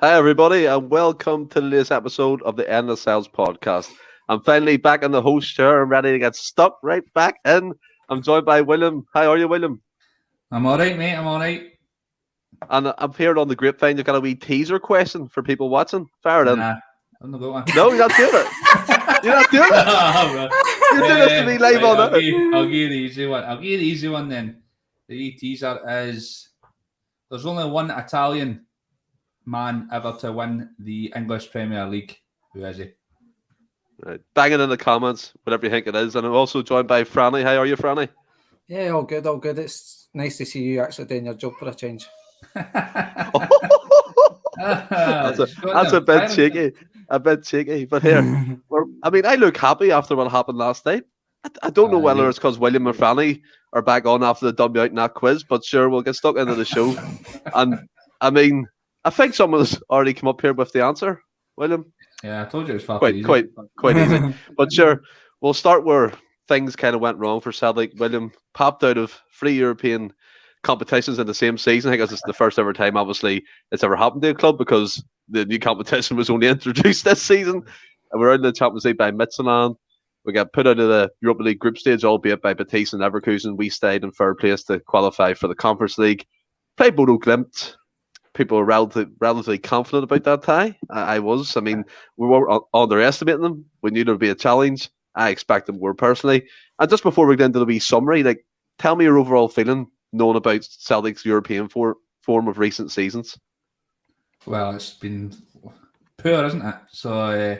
Hi, everybody, and welcome to this episode of the Endless Celts Podcast. I'm finally back in the host chair and ready to get stuck right back in. I'm joined by William. How are you, William? I'm all right, mate. I'm all right. And I'm here on the grapevine. You've got a wee teaser question for people watching. Fire it in. Nah, I'm not got one. No, you're not doing it. You're not doing it. You're doing this to me live on it. I'll give you the easy one. I'll give you the easy one then. The wee teaser is there's only one Italian man ever to win the English Premier League. Who is he? Right. Bang it in the comments, whatever you think it is. And I'm also joined by Franny. How are you, Franny? Yeah, all good, all good. It's nice to see you actually doing your job for a change. That's a bit cheeky. A bit cheeky. But here, I look happy after what happened last night. I don't know whether it's because William and Franny are back on after the dumb you out in that quiz, but sure, we'll get stuck into the show. And I think someone's already come up here with the answer, William. Yeah, I told you it was quite easy. But sure, we'll start where things kind of went wrong for Celtic. William popped out of 3 European competitions in the same season. I think it's the first ever time, obviously, it's ever happened to a club because the new competition was only introduced this season. And we're out in the Champions League by Midtjylland. We got put out of the Europa League group stage, albeit by Betis and Leverkusen. We stayed in third place to qualify for the Conference League. Played Bodo Glimt. People were relatively confident about that tie. I was. We weren't underestimating them. We knew there would be a challenge. I expected more personally. And just before we get into the wee summary, tell me your overall feeling knowing about Celtic's European form of recent seasons. Well, it's been poor, isn't it? So,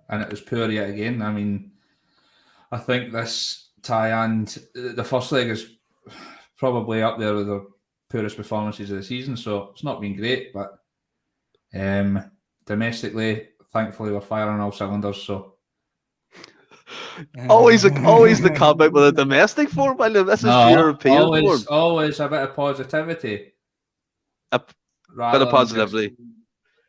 and it was poor yet again. I think this tie and the first leg is probably up there with the poorest performances of the season, so it's not been great, but domestically, thankfully, we're firing all cylinders. So always the comment with a domestic form, William. This is European form. Always a bit of positivity. A bit of positivity.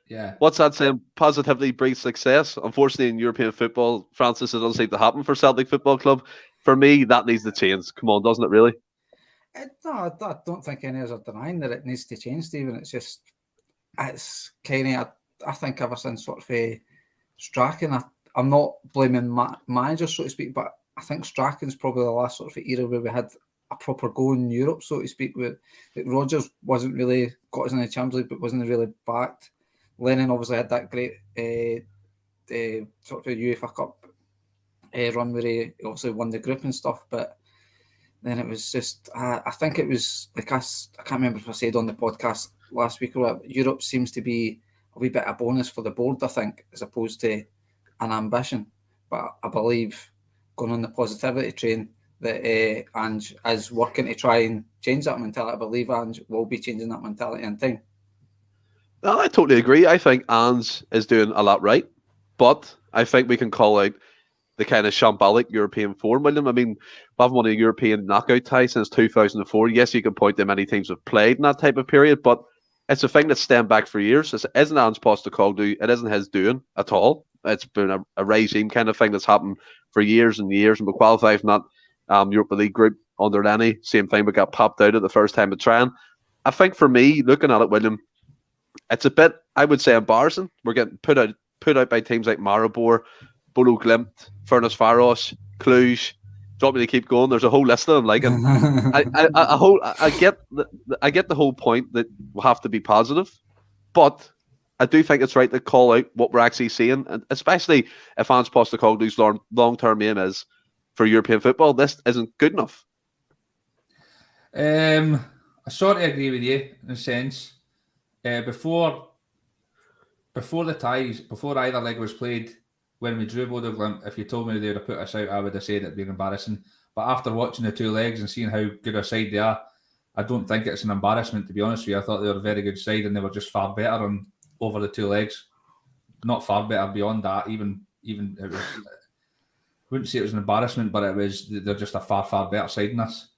Yeah. What's that saying? Positively breeds success. Unfortunately, in European football, Francis, it doesn't seem to happen for Celtic Football Club. For me, that needs to change. Come on, doesn't it really? No, I don't think any of us are denying that it needs to change, Stephen. It's kind of, I think ever since sort of Strachan, I'm not blaming managers, so to speak, but I think Strachan's probably the last sort of era where we had a proper go in Europe, so to speak, where Rodgers wasn't really got us in the Champions League, but wasn't really backed. Lennon obviously had that great sort of UEFA Cup run where he obviously won the group and stuff, but then it was just, I think it was, I can't remember if I said on the podcast last week or whatever, Europe seems to be a wee bit of a bonus for the board, I think, as opposed to an ambition. But I believe, going on the positivity train, that Ange is working to try and change that mentality. I believe Ange will be changing that mentality in time. No, I totally agree. I think Ange is doing a lot right, but I think we can call out the kind of shambolic European form, William. We haven't won a European knockout tie since 2004. Yes, you can point to many teams have played in that type of period, but it's a thing that's stemmed back for years. It isn't Ange Postecoglou. It isn't his doing at all. It's been a regime kind of thing that's happened for years and years, and we qualified from that Europa League group under Lenny. Same thing, we got popped out at the first time of trying. I think for me, looking at it, William, it's a bit, I would say, embarrassing. We're getting put out by teams like Maribor, Bodo Glimt, Furnace Faros, Cluj. Do you want me to keep going? There's a whole list of them. I get the whole point that we have to be positive, but I do think it's right to call out what we're actually seeing, and especially if Ange Postecoglou's long-term aim is for European football. This isn't good enough. I sort of agree with you in a sense. Before the ties, before either leg was played, when we drew Bodo Glimt, if you told me they would have put us out, I would have said it'd be embarrassing. But after watching the two legs and seeing how good a side they are, I don't think it's an embarrassment, to be honest with you. I thought they were a very good side and they were just far better over the two legs. Not far better beyond that. Even it was, I wouldn't say it was an embarrassment, but they're just a far better side than us.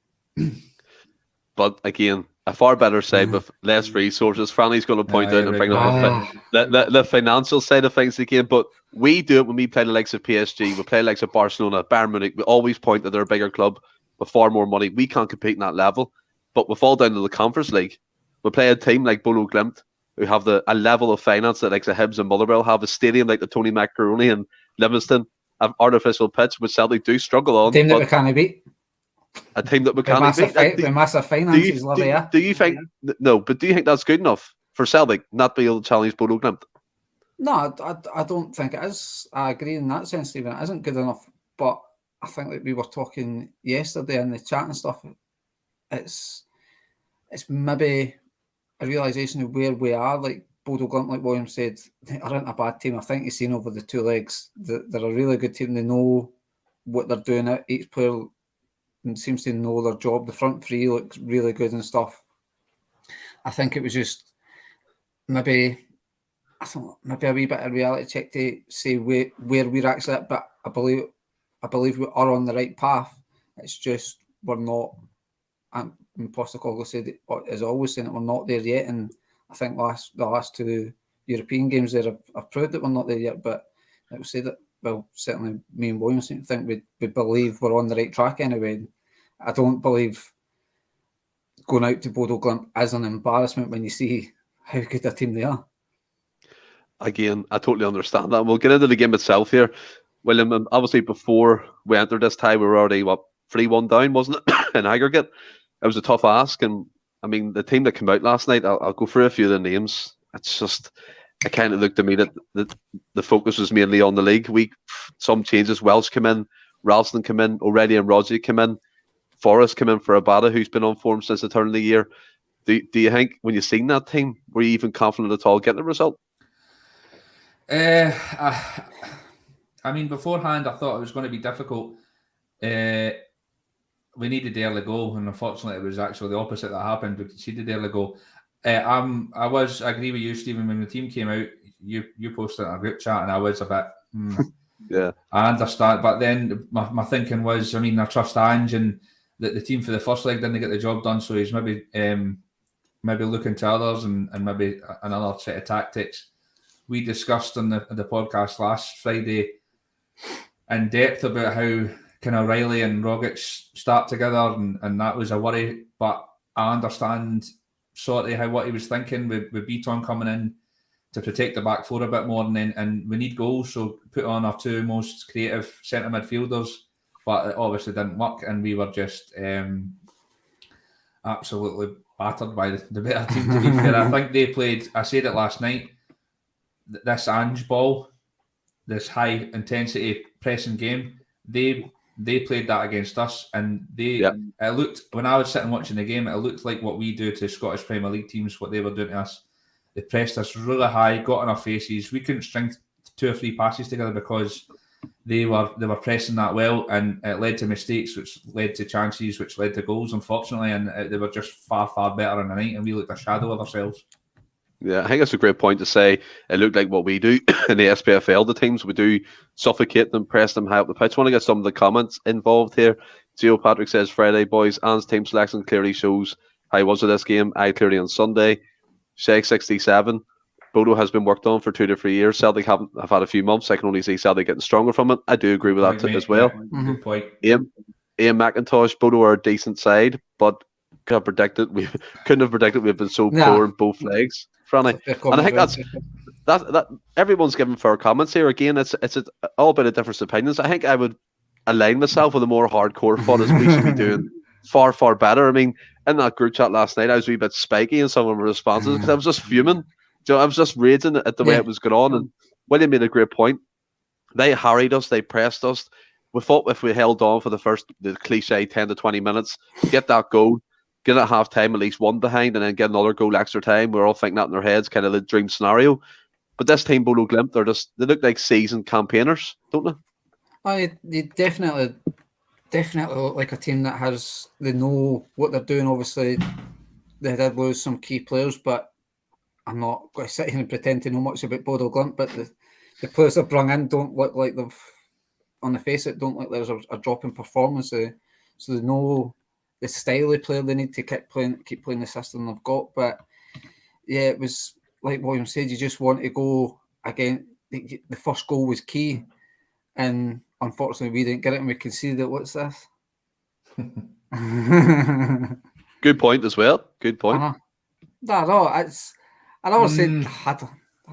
But again, a far better side with less resources. Franny's going to point out and bring up the financial side of things again. But we do it when we play the likes of PSG, we play the likes of Barcelona, Bayern Munich. We always point that they're a bigger club with far more money. We can't compete in that level. But we fall down to the Conference League. We play a team like Bodo Glimt, who have a level of finance that like the Hibs and Motherwell have, a stadium like the Tony Macaroni and Livingston, an artificial pitch, which Celtic do struggle on. A team that we can't beat. A team that we can't beat. With massive finances, do you think? No, but do you think that's good enough for Celtic not be able to challenge Bodo Glimt? No, I don't think it is. I agree in that sense, Stephen. It isn't good enough. But I think that we were talking yesterday in the chat and stuff. It's maybe a realisation of where we are. Like Bodo Glimt, like William said, they aren't a bad team. I think you've seen over the 2 legs. They're a really good team. They know what they're doing. Each player seems to know their job. The front three looks really good and stuff. I think it was just maybe a wee bit of reality check to say where we're actually at. But I believe we are on the right path. It's just we're not. And Postecoglou said, as always, saying that we're not there yet. And I think the last 2 European games there have proved that we're not there yet. But I would say that, well, certainly me and William think we believe we're on the right track anyway. I don't believe going out to Bodo Glimt is an embarrassment when you see how good a team they are. Again, I totally understand that. And we'll get into the game itself here. William, obviously before we entered this tie, we were already, 3-1 down, wasn't it, in aggregate? It was a tough ask. And, I mean, the team that came out last night, I'll go through a few of the names. It's just, it kind of looked to me that the focus was mainly on the league. Some changes. Welsh came in, Ralston came in, O'Reilly and Rodri came in, Forrest came in for Abada, who's been on form since the turn of the year. Do you think, when you seen that team, were you even confident at all getting a result? I mean, beforehand, I thought it was going to be difficult. We needed the early goal, and unfortunately, it was actually the opposite that happened. We conceded the early goal. I agree with you, Stephen. When the team came out, you posted in a group chat, and I was a bit. Yeah, I understand, but then my thinking was, I mean, I trust Ange, and the team for the first leg didn't get the job done, so he's maybe looking to others and maybe another set of tactics. We discussed on the podcast last Friday in depth about how kind of Riley and Rogic start together, and that was a worry. But I understand sort of what he was thinking with Beaton coming in to protect the back four a bit more, and we need goals, so put on our 2 most creative centre midfielders. But it obviously didn't work, and we were just absolutely battered by the better team, to be fair. I think they played, I said it last night, this Ange ball, this high intensity pressing game, they played that against us, and it looked, when I was sitting watching the game, it looked like what we do to Scottish Premier League teams, what they were doing to us. They pressed us really high, got in our faces. We couldn't string 2 or 3 passes together because they were pressing that well, and it led to mistakes, which led to chances, which led to goals, unfortunately, and they were just far, far better in the night, and we looked a shadow of ourselves. Yeah, I think that's a great point to say. It looked like what we do in the SPFL, the teams. We do suffocate them, press them high up the pitch. I want to get some of the comments involved here. Gio Patrick says, Friday, boys, Anne's team selection clearly shows how he was at this game. I clearly on Sunday. Sheikh 67. Bodo has been worked on for 2 to 3 years. Celtic have had a few months. I can only see Celtic getting stronger from it. I do agree with that as well. Good point. Ian McIntosh, Bodo are a decent side, but couldn't have predicted we've been so poor in both legs. Franny. And I think that everyone's giving fair comments here. Again, it's all about a different opinions. I think I would align myself with a more hardcore fun as we should be doing far, far better. I mean, in that group chat last night, I was a wee bit spiky in some of my responses because I was just fuming. I was just raging at the way it was going on. And William made a great point. They harried us, they pressed us. We thought if we held on for the cliche 10 to 20 minutes, get that goal, get at half time at least 1 behind, and then get another goal extra time. We're all thinking that in our heads, kind of the dream scenario. But this team, Bodo Glimt, they look like seasoned campaigners, don't they? They definitely look like a team that they know what they're doing. Obviously, they did lose some key players, but I'm not going to sit here and pretend to know much about Bodo Glimt, but the players they've brought in don't look like on the face of it, don't look like there's a drop in performance. So they know the style of player they need to keep playing the system they've got. But yeah, it was like William said, you just want to go again. The first goal was key, and unfortunately we didn't get it, and we conceded it. What's this? Good point as well. Good point. No, it's. And I always said, I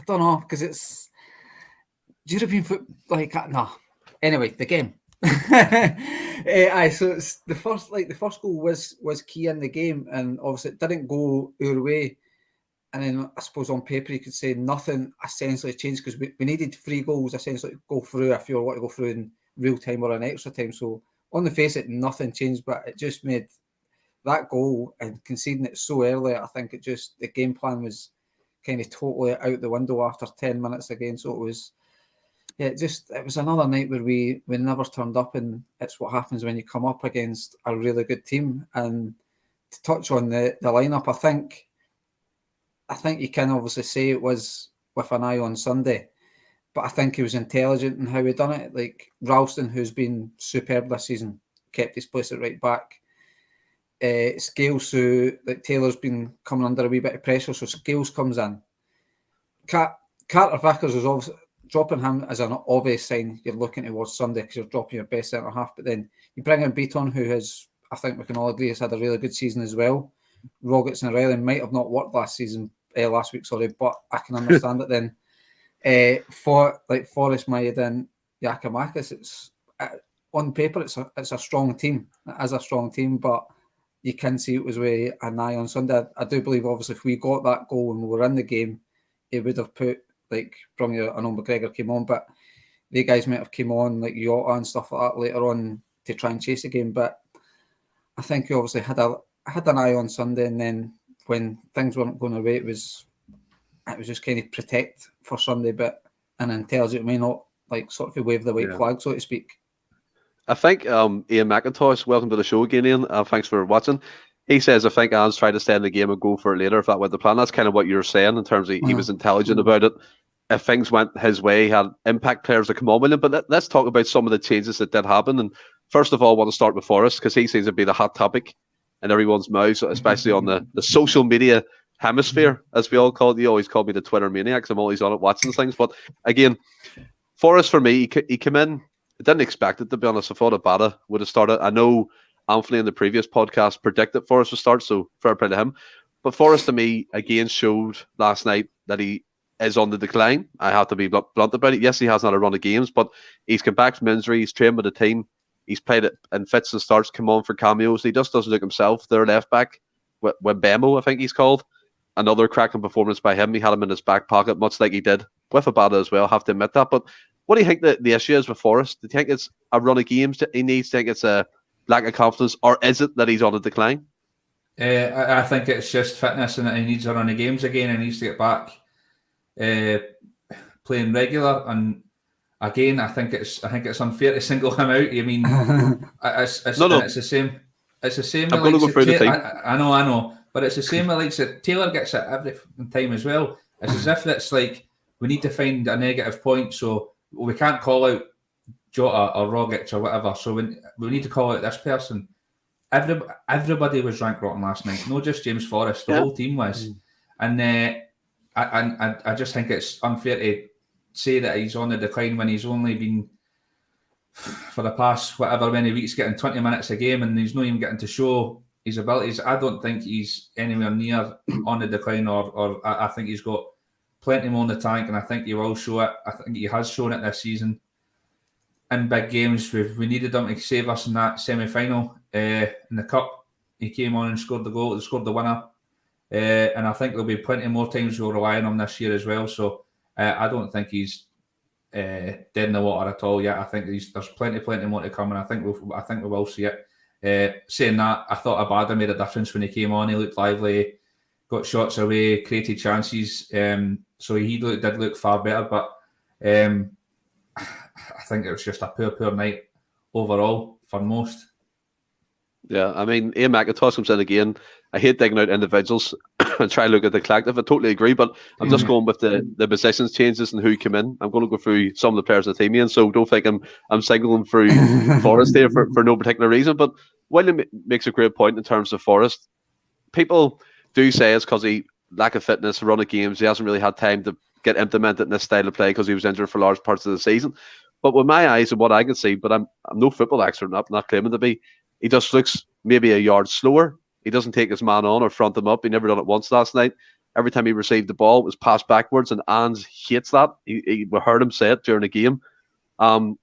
don't know, because it's European football, like, nah. Anyway, the game. So it's the first goal was key in the game, and obviously it didn't go our way. And then I suppose on paper you could say nothing essentially changed, because we needed 3 goals essentially to go through if you want to go through in real time or in extra time. So on the face it, nothing changed, but it just made that goal and conceding it so early. I think the game plan was kind of totally out the window after 10 minutes again. So it was another night where we never turned up, and it's what happens when you come up against a really good team. And to touch on the lineup, I think you can obviously say it was with an eye on Sunday, but I think he was intelligent in how he done it. Like Ralston, who's been superb this season, kept his place at right back. Scales, who like Taylor's been coming under a wee bit of pressure, so Scales comes in. Carter Vickers is obviously dropping him as an obvious sign you're looking towards Sunday, because you're dropping your best centre half. But then you bring in Beaton, who has, I think we can all agree, has had a really good season as well. Rogic and Riley might have not worked last week, but I can understand it then. For like Forrest, Maeda and Giakoumakis, it's on paper it's a strong team. It is a strong team, but you can see it was with an eye on Sunday. I do believe obviously if we got that goal and we were in the game, it would have put, like, probably, I know McGregor came on, but the guys might have came on like Jota and stuff like that later on to try and chase the game. But I think he obviously had an eye on Sunday, and then when things weren't going away, it was just kind of protect for Sunday, but an intelligent way, not like sort of wave the white flag, so to speak. I think Ian McIntosh, welcome to the show again, Ian. Thanks for watching. He says, I think Anne's tried to stay in the game and go for it later if that went the plan. That's kind of what you're saying in terms of he was intelligent about it. If things went his way, he had impact players that come on with him. But let's talk about some of the changes that did happen. And first of all, I want to start with Forrest, because he seems to be the hot topic in everyone's mouths, especially on the social media hemisphere, as we all call it. You always call me the Twitter maniac, because I'm always on it watching things. But again, Forrest, for me, he came in. I didn't expect it, to be honest. I thought Abada would have started. I know Anthony in the previous podcast predicted Forrest would start, so fair play to him. But Forrest, to me, again, showed last night that he is on the decline. I have to be blunt about it. Yes, he hasn't had a run of games, but he's come back from injury. He's trained with the team. He's played it in fits and starts, come on for cameos. He just doesn't look himself. Their left back, Wembemo, I think he's called. Another cracking performance by him. He had him in his back pocket, much like he did with Abada as well. Have to admit that. But what do you think the issue is with Forrest? Do you think it's a run of games that he needs? Do you think it's a lack of confidence, or is it that he's on a decline? I think it's just fitness, and that he needs a run of games again, and he needs to get back playing regular. And again, I think it's unfair to single him out. I mean, it's the same. It's the same. I'm going to go through the team. I know, but it's the same. Like Taylor gets it every time as well. It's as if it's like we need to find a negative point, so we can't call out Jota or Rogic or whatever. So we need to call out this person. Everybody was rank rotten last night. Not just James Forrest. The whole team was. And I just think it's unfair to say that he's on the decline when he's only been, for the past whatever many weeks, getting 20 minutes a game, and he's not even getting to show his abilities. I don't think he's anywhere near on the decline, or I think he's got plenty more in the tank, and I think he will show it. I think he has shown it this season in big games. We needed him to save us in that semi-final in the cup. He came on and scored the goal, scored the winner, and I think there'll be plenty more times we'll rely on him this year as well. So I don't think he's dead in the water at all yet. I think there's plenty more to come, and I think we will see it. Saying that, I thought Abada made a difference when he came on. He looked lively, got shots away, created chances. So he did look far better, but I think it was just a poor night overall for most. Yeah, I mean, Ian McIntosh comes in again. I hate digging out individuals and try to look at the collective. I totally agree, but I'm just going with the positions changes and who came in. I'm going to go through some of the players of the team, Ian, so don't think I'm singling through Forrest here for no particular reason. But William makes a great point in terms of Forrest. People do say it's because he lack of fitness, run of games. He hasn't really had time to get implemented in this style of play because he was injured for large parts of the season. But with my eyes and what I can see, but I'm no football expert, not claiming to be, he just looks maybe a yard slower. He doesn't take his man on or front him up. He never done it once last night. every time he received the ball, it was passed backwards, and Ange hates that. We heard him say it during the game. And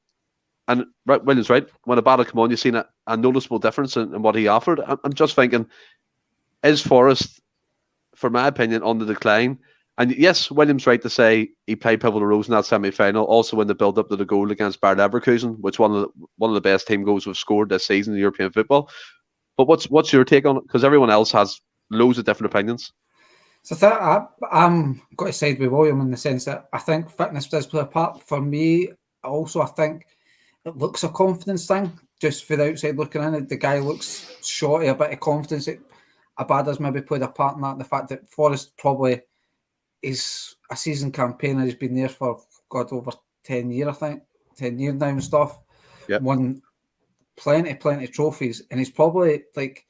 William's right. When Abada come on, you've seen a noticeable difference in what he offered. I'm just thinking, is Forrest, for my opinion, on the decline? And yes, William's right to say he played pivotal roles in that semi-final, also in the build-up to the goal against Bayer Leverkusen, which one of the best team goals we've scored this season in European football. But what's your take on it? Because everyone else has loads of different opinions. So I'm going to side with William in the sense that I think fitness does play a part. For me, also, I think it looks a confidence thing. Just for the outside looking in, the guy looks shorty, a bit of confidence. Abada's maybe played a part in that. The fact that Forrest probably is a season campaigner. He's been there for, God, over 10 years, I think. 10 years now and stuff. Yep. Won plenty of trophies. And he's probably, like,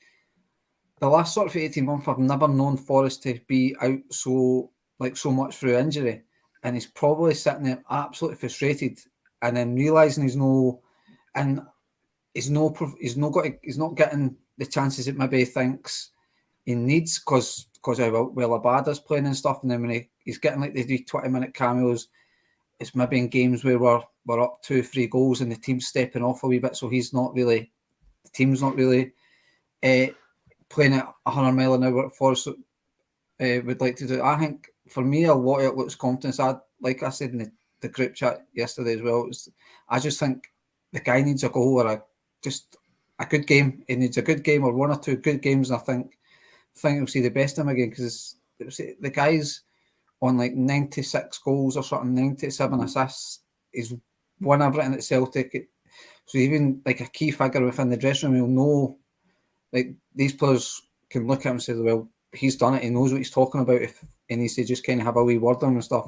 the last sort of 18 months, I've never known Forrest to be out so much through injury. And he's probably sitting there absolutely frustrated and then realising he's not getting the chances that maybe he thinks he needs because Abada's playing and stuff, and then when he's getting like the 20-minute cameos, it's maybe in games where we're up 2-3 goals and the team's stepping off a wee bit, so the team's not really playing at 100 mile an hour. Forrest would like to do. I think for me, a lot of it looks confidence. Like I said in the group chat yesterday as well, I just think the guy needs a goal or just a good game. He needs a good game or one or two good games, and I think we'll see the best of him again, because the guy's on like 96 goals or something, 97 assists. He's won everything at Celtic. So even like a key figure within the dressing room, he'll know, like, these players can look at him and say, well, he's done it. He knows what he's talking about. If he needs to just kind of have a wee word on him and stuff.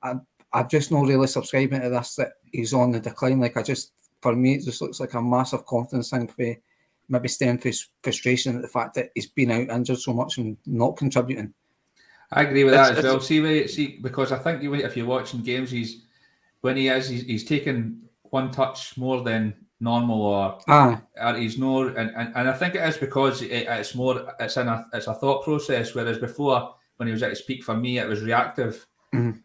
I'm just not really subscribing to this, that he's on the decline. Like, for me, it just looks like a massive confidence thing for maybe stemming from frustration at the fact that he's been out injured so much and not contributing. I agree with that as well. See, because I think if you're watching games, he's taking one touch more than normal, or he's no, and I think it is because it's a thought process. Whereas before, when he was at his peak, for me, it was reactive. Mm-hmm.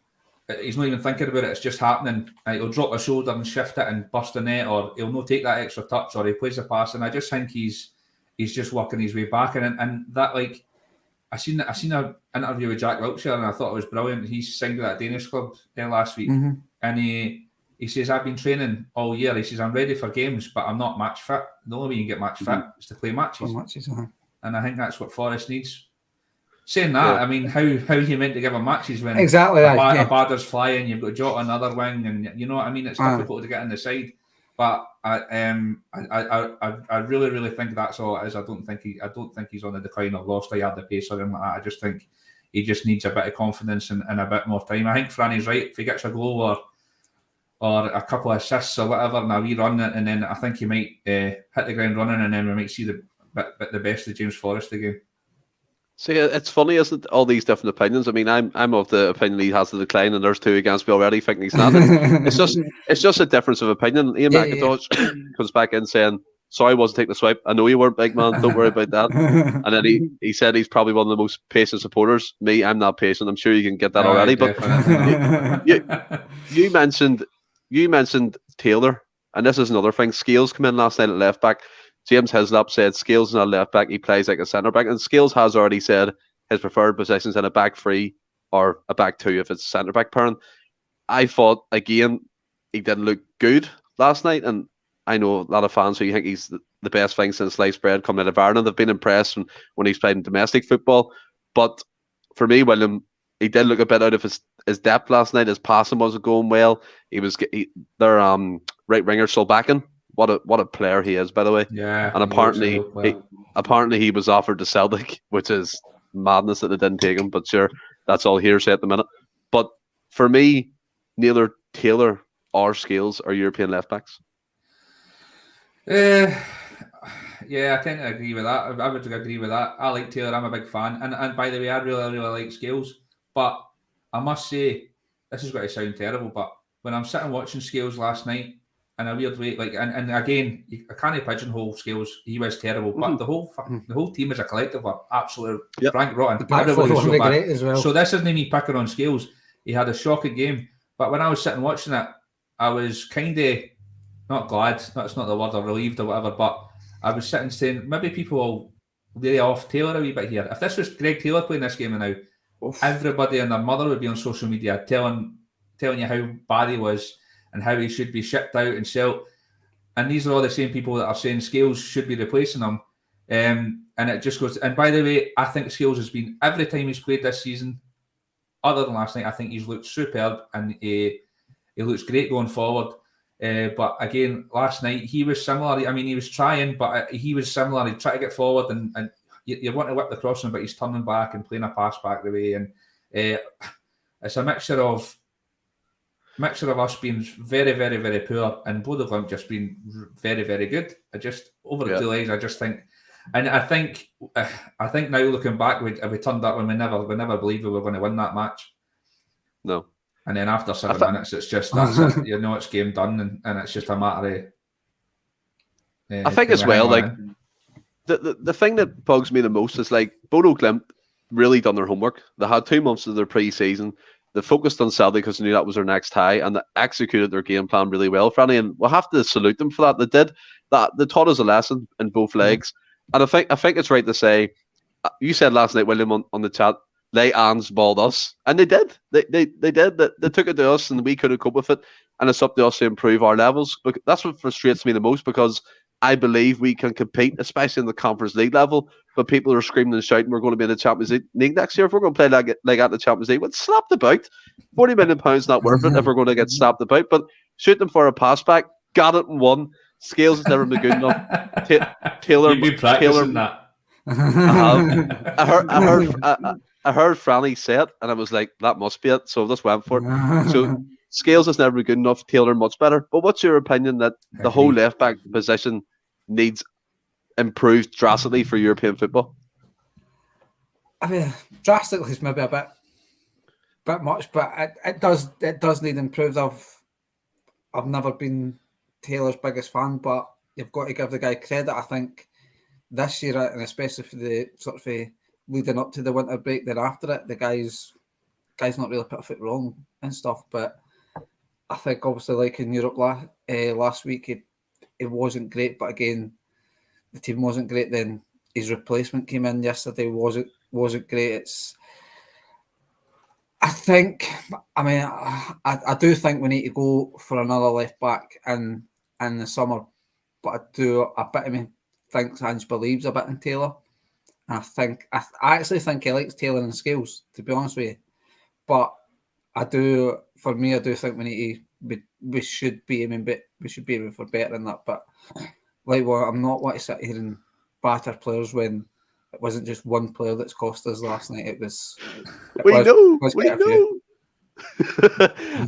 He's not even thinking about it; it's just happening. He'll drop a shoulder and shift it and bust a net, or he'll not take that extra touch, or he plays the pass. And I just think he's just working his way back, and that, like, I seen an interview with Jack Wilshere, and I thought it was brilliant. He signed with that Danish club last week, mm-hmm. and he says, I've been training all year. He says, I'm ready for games, but I'm not match fit. The only way you can get match fit is to play matches. And I think that's what Forrest needs. Saying that, I mean, how are you meant to give him matches when exactly Abada's flying, you've got Jota on another wing, and you know what I mean? It's difficult to get in the side. But I really, really think that's all it is. I don't think he's on the decline or lost a yard of pace or anything like that. I just think he just needs a bit of confidence and a bit more time. I think Franny's right. If he gets a goal or a couple of assists or whatever, and a wee run, and then I think he might hit the ground running, and then we might see the best of James Forrest again. See, it's funny, isn't it? All these different opinions. I mean, I'm of the opinion he has to decline, and there's two against me already thinking he's not. It's just a difference of opinion. Ian McIntosh comes back in saying, "Sorry, I wasn't taking the swipe. I know you weren't, big man. Don't worry about that." And then he said he's probably one of the most patient supporters. Me, I'm not patient. I'm sure you can get that already. But you mentioned Taylor, and this is another thing. Scales come in last night at left back. James Hislop said Scales is not left back, he plays like a centre back, and Scales has already said his preferred positions in a back three or a back two if it's centre back pairing. I thought, again, he didn't look good last night, and I know a lot of fans who think he's the best thing since sliced bread coming out of Ireland. They've been impressed when he's played in domestic football, but for me, William, he did look a bit out of his depth last night. His passing wasn't going well. Their right winger Solbakken. What a player he is, by the way. Yeah. And apparently he was offered to Celtic, which is madness that they didn't take him. But sure, that's all hearsay at the minute. But for me, neither Taylor or Scales are European left backs. Yeah, I tend to agree with that. I would agree with that. I like Taylor. I'm a big fan. And by the way, I really, really like Scales. But I must say, this is going to sound terrible, but when I'm sitting watching Scales last night, in a weird way. Like, and again, I can't pigeonhole Scales. He was terrible, but the whole team as a collective are absolutely rank rotten. The back four was great as well. So this isn't me picking on Scales. He had a shocking game, but when I was sitting watching it, I was kind of not glad. That's not the word, or relieved or whatever. But I was sitting saying maybe people will lay off Taylor a wee bit here. If this was Greg Taylor playing this game now, everybody and their mother would be on social media telling you how bad he was and how he should be shipped out and sold. And these are all the same people that are saying Scales should be replacing him. And it just goes. And by the way, I think Scales has been, every time he's played this season, other than last night, I think he's looked superb and he looks great going forward. But again, last night he was similar. I mean, he was trying, but he was similar. He tried to get forward and you want to whip the crossing, but he's turning back and playing a pass back the way. And it's a mixture of us being very, very, very poor and Bodø Glimt just being very, very good. I just over the 2 legs, I just think, and I think now looking back, we turned up when we never believed we were going to win that match. No. And then after 7 minutes, it's just that's it. It's game done, and it's just a matter of. I think as well, like the thing that bugs me the most is like Bodø Glimt really done their homework. They had 2 months of their pre-season. They focused on Celtic because they knew that was their next tie, and they executed their game plan really well, Franny. And we'll have to salute them for that. They did that. They taught us a lesson in both legs. And I think it's right to say, you said last night, William, on the chat, they balled us, and they did. They did. They took it to us, and we couldn't cope with it. And it's up to us to improve our levels. But that's what frustrates me the most, because I believe we can compete, especially in the Conference League level. But people are screaming and shouting, we're going to be in the Champions League next year. If we're going to play like at the Champions League, what's slapped about? £40 million not worth it if we're going to get slapped about. But shoot them for a pass back. Got it and won. Scales has never been good enough. Taylor, you've been practicing that. I heard Franny say it, and I was like, that must be it. So I just went for it. So Scales has never been good enough. Taylor much better. But what's your opinion that the whole left back position needs improved drastically for European football? I mean, drastically is maybe a bit much, but it does need improved. I've never been Taylor's biggest fan, but you've got to give the guy credit. I think this year, and especially for the sort of leading up to the winter break, then after it, the guy's not really put a foot wrong and stuff. But I think obviously, like in Europe last week, it wasn't great. But again, the team wasn't great. Then his replacement came in yesterday, wasn't great. I do think we need to go for another left back in the summer. But a bit of me thinks Ange believes a bit in Taylor. And I actually think he likes Taylor and Scales, to be honest with you. But I do think we should be aiming for better than that. But I'm not want to sit here and batter players when it wasn't just one player that's cost us last night. It was. We know.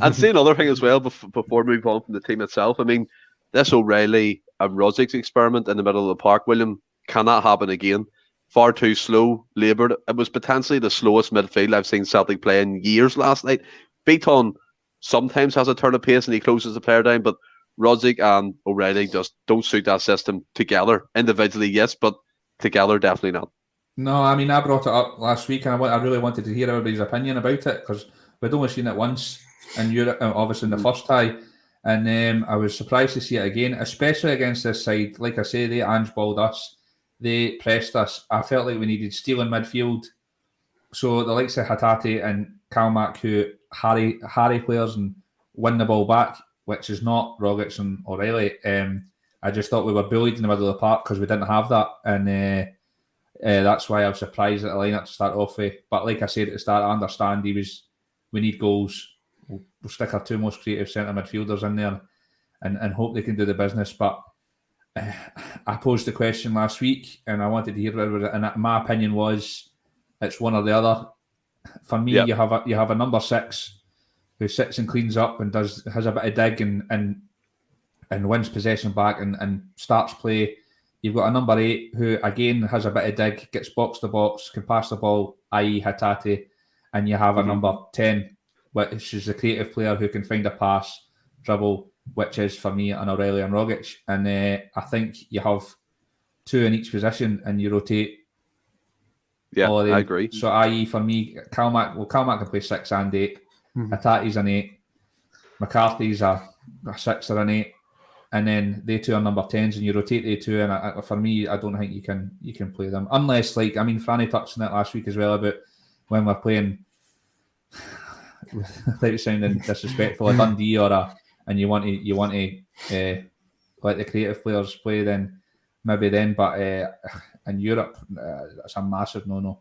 And see another thing as well before we move on from the team itself. I mean, this O'Reilly and Rodgers experiment in the middle of the park, William, cannot happen again. Far too slow, laboured. It was potentially the slowest midfield I've seen Celtic play in years last night. Beaton sometimes has a turn of pace and he closes the player down, but Rodgers and O'Reilly just don't suit that system together. Individually, yes, but together, definitely not. No, I mean, I brought it up last week, and I really wanted to hear everybody's opinion about it, because we'd only seen it once in Europe, obviously in the first tie, and I was surprised to see it again, especially against this side. Like I say, they Ange-balled us, they pressed us. I felt like we needed steel in midfield, so the likes of Hatate and Kalmak, who harry players and win the ball back, which is not Rogic and O'Reilly. I just thought we were bullied in the middle of the park because we didn't have that, and that's why I was surprised at the lineup to start off with. But like I said at the start, I understand we need goals. We'll stick our 2 most creative centre midfielders in there and hope they can do the business. But I posed the question last week, and I wanted to hear what it was, and my opinion was it's one or the other. For me, you have a number 6 who sits and cleans up and has a bit of dig and wins possession back and starts play. You've got a number 8 who, again, has a bit of dig, gets box to box, can pass the ball, i.e. Hatate, and you have a number 10, which is a creative player who can find a pass, dribble, which is for me an O'Reilly and Rogic. And I think you have 2 in each position and you rotate. Yeah, I agree. So, i.e., for me, Calmac can play 6 and 8. Atate's an 8. McCarthy's a 6 or an 8. And then they 2 are number 10s, and you rotate they 2. And for me, I don't think you can play them unless, like, I mean, Franny touched on it last week as well about when we're playing, without sounding disrespectful, a Dundee and you want to let the creative players play, then maybe then. But in Europe, that's a massive no-no.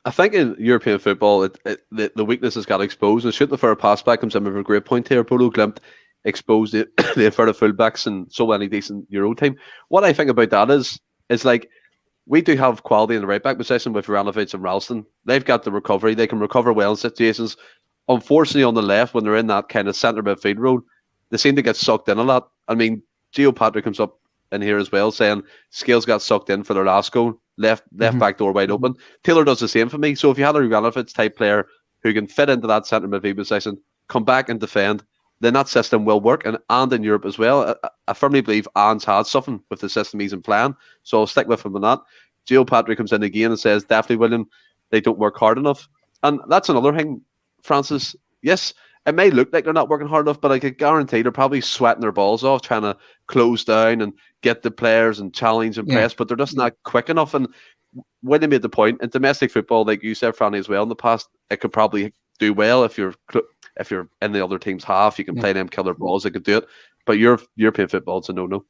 I think in European football, the weakness has got exposed. And shooting the fair pass back comes in with a great point here. Polo Glimt exposed the inverted fullbacks and so many decent Euro team. What I think about that is like, we do have quality in the right back position with Ranovic and Ralston. They've got the recovery. They can recover well in situations. Unfortunately, on the left, when they're in that kind of centre midfield role, they seem to get sucked in a lot. I mean, Gio Patrick comes up in here as well saying Scales got sucked in for their last goal. Left back door wide open. Taylor does the same for me. So if you had a Ranovic type player who can fit into that centre midfield position, come back and defend, then that system will work. And in Europe as well, I firmly believe Anne's had something with the system he's in playing. So I'll stick with him on that. Gio Patrick comes in again and says, definitely, William, they don't work hard enough. And that's another thing, Francis. Yes, it may look like they're not working hard enough, but I could guarantee they're probably sweating their balls off trying to close down and get the players and challenge and press, but they're just not quick enough. And William made the point, in domestic football, like you said, Franny, as well, in the past, it could probably do well if you're in the other team's half. You can play them killer balls, they could do it. But European football, it's a no-no.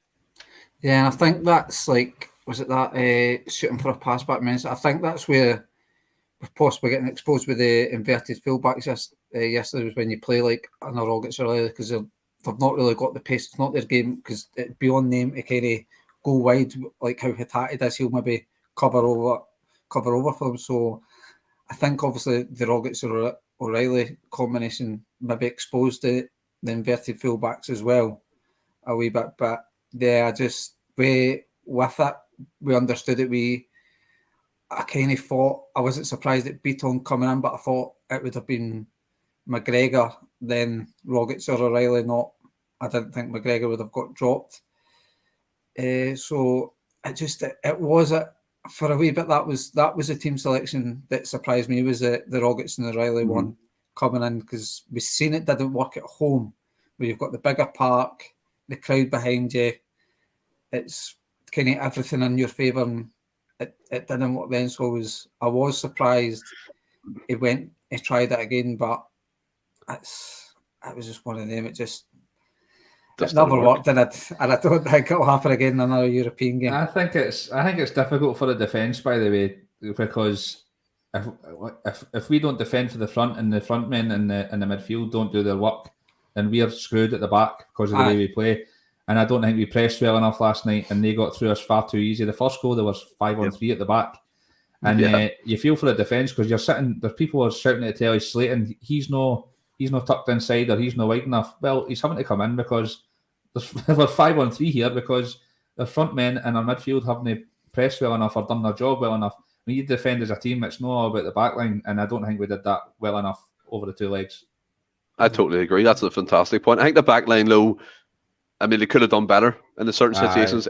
Yeah, and I think that's like, was it that shooting for a pass back mindset? I think that's where we're possibly getting exposed with the inverted fullbacks yesterday, was when you play like an Rogic or O'Reilly, because they've not really got the pace. It's not their game, because it'd be on them to kind of go wide, like how Hatate does. He'll maybe cover over for them. So I think obviously the Rogic or O'Reilly combination maybe exposed the inverted fullbacks as well a wee bit. But yeah, with it, we understood it. I kind of thought, I wasn't surprised at Beaton coming in, but I thought it would have been McGregor, then Rogic or O'Reilly. I didn't think McGregor would have got dropped. So it was for a wee bit. That was the team selection that surprised me, was the Rogic and O'Reilly one coming in, because we've seen it didn't work at home, where you've got the bigger park, the crowd behind you. It's kind of everything in your favour, and it didn't work then. So I was surprised he tried it again, but it was just one of them. It never worked, and I don't think it'll happen again in another European game. I think it's difficult for the defence, by the way, because if we don't defend for the front, and the front men in the midfield don't do their work, then we're screwed at the back because of the way we play. And I don't think we pressed well enough last night, and they got through us far too easy. The first goal, there was 5-on-3 at the back. And you feel for the defence, because you're sitting, there's people who are shouting at the telly, Slayton, he's no tucked inside, or he's no wide enough. Well, he's having to come in because we're 5-on-3 here, because the front men and our midfield haven't pressed well enough or done their job well enough. When you defend as a team, it's not about the back line, and I don't think we did that well enough over the 2 legs. I totally agree. That's a fantastic point. I think the back line, though, I mean, they could have done better in certain situations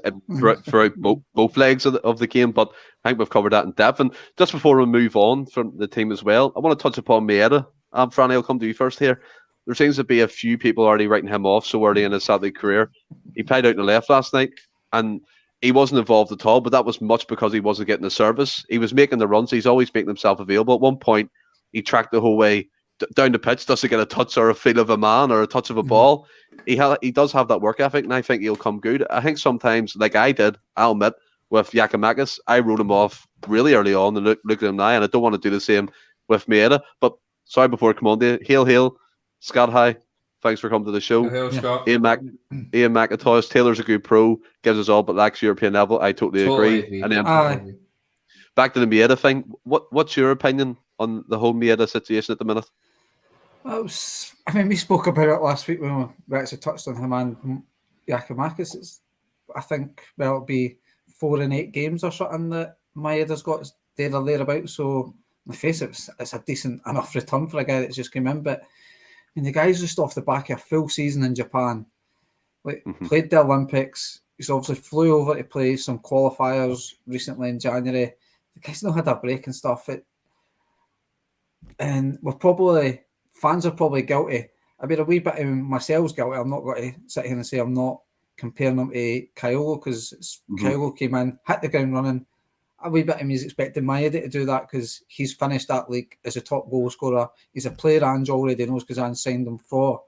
throughout both legs of the game, but I think we've covered that in depth. And just before we move on from the team as well, I want to touch upon Maeda. Franny, I'll come to you first here. There seems to be a few people already writing him off so early in his Celtic career. He played out in the left last night, and he wasn't involved at all, but that was much because he wasn't getting the service. He was making the runs. He's always making himself available. At one point, he tracked the whole way down the pitch, doesn't get a touch or a feel of a man or a touch of a ball. He does have that work ethic, and I think he'll come good. I think sometimes, like I did, I'll admit, with Giakoumakis, I wrote him off really early on and look at him now, and I don't want to do the same with Maeda. But sorry, before I come on to you, hail, Scott, hi. Thanks for coming to the show. Hail, Scott. Ian McIntosh, Taylor's a good pro, gives us all but lacks European level. I totally agree. And then back to the Maeda thing. What's your opinion on the whole Maeda situation at the minute? Well, we spoke about it last week when we actually touched on him and Giakoumakis. I think, it'll be 4 in 8 games or something that Maeda's got there or thereabouts. So, on the face of it, it's a decent enough return for a guy that's just came in. But the guy's just off the back of a full season in Japan. Played the Olympics. He's obviously flew over to play some qualifiers recently in January. The guy's not had a break and stuff. And fans are probably guilty. I mean, a wee bit of myself's guilty. I'm not going to sit here and say I'm not comparing him to Kyogo, because Kyogo came in, hit the ground running. A wee bit of me is expecting Maeda to do that because he's finished that league as a top goal scorer. He's a player Ange already knows because Ange signed him for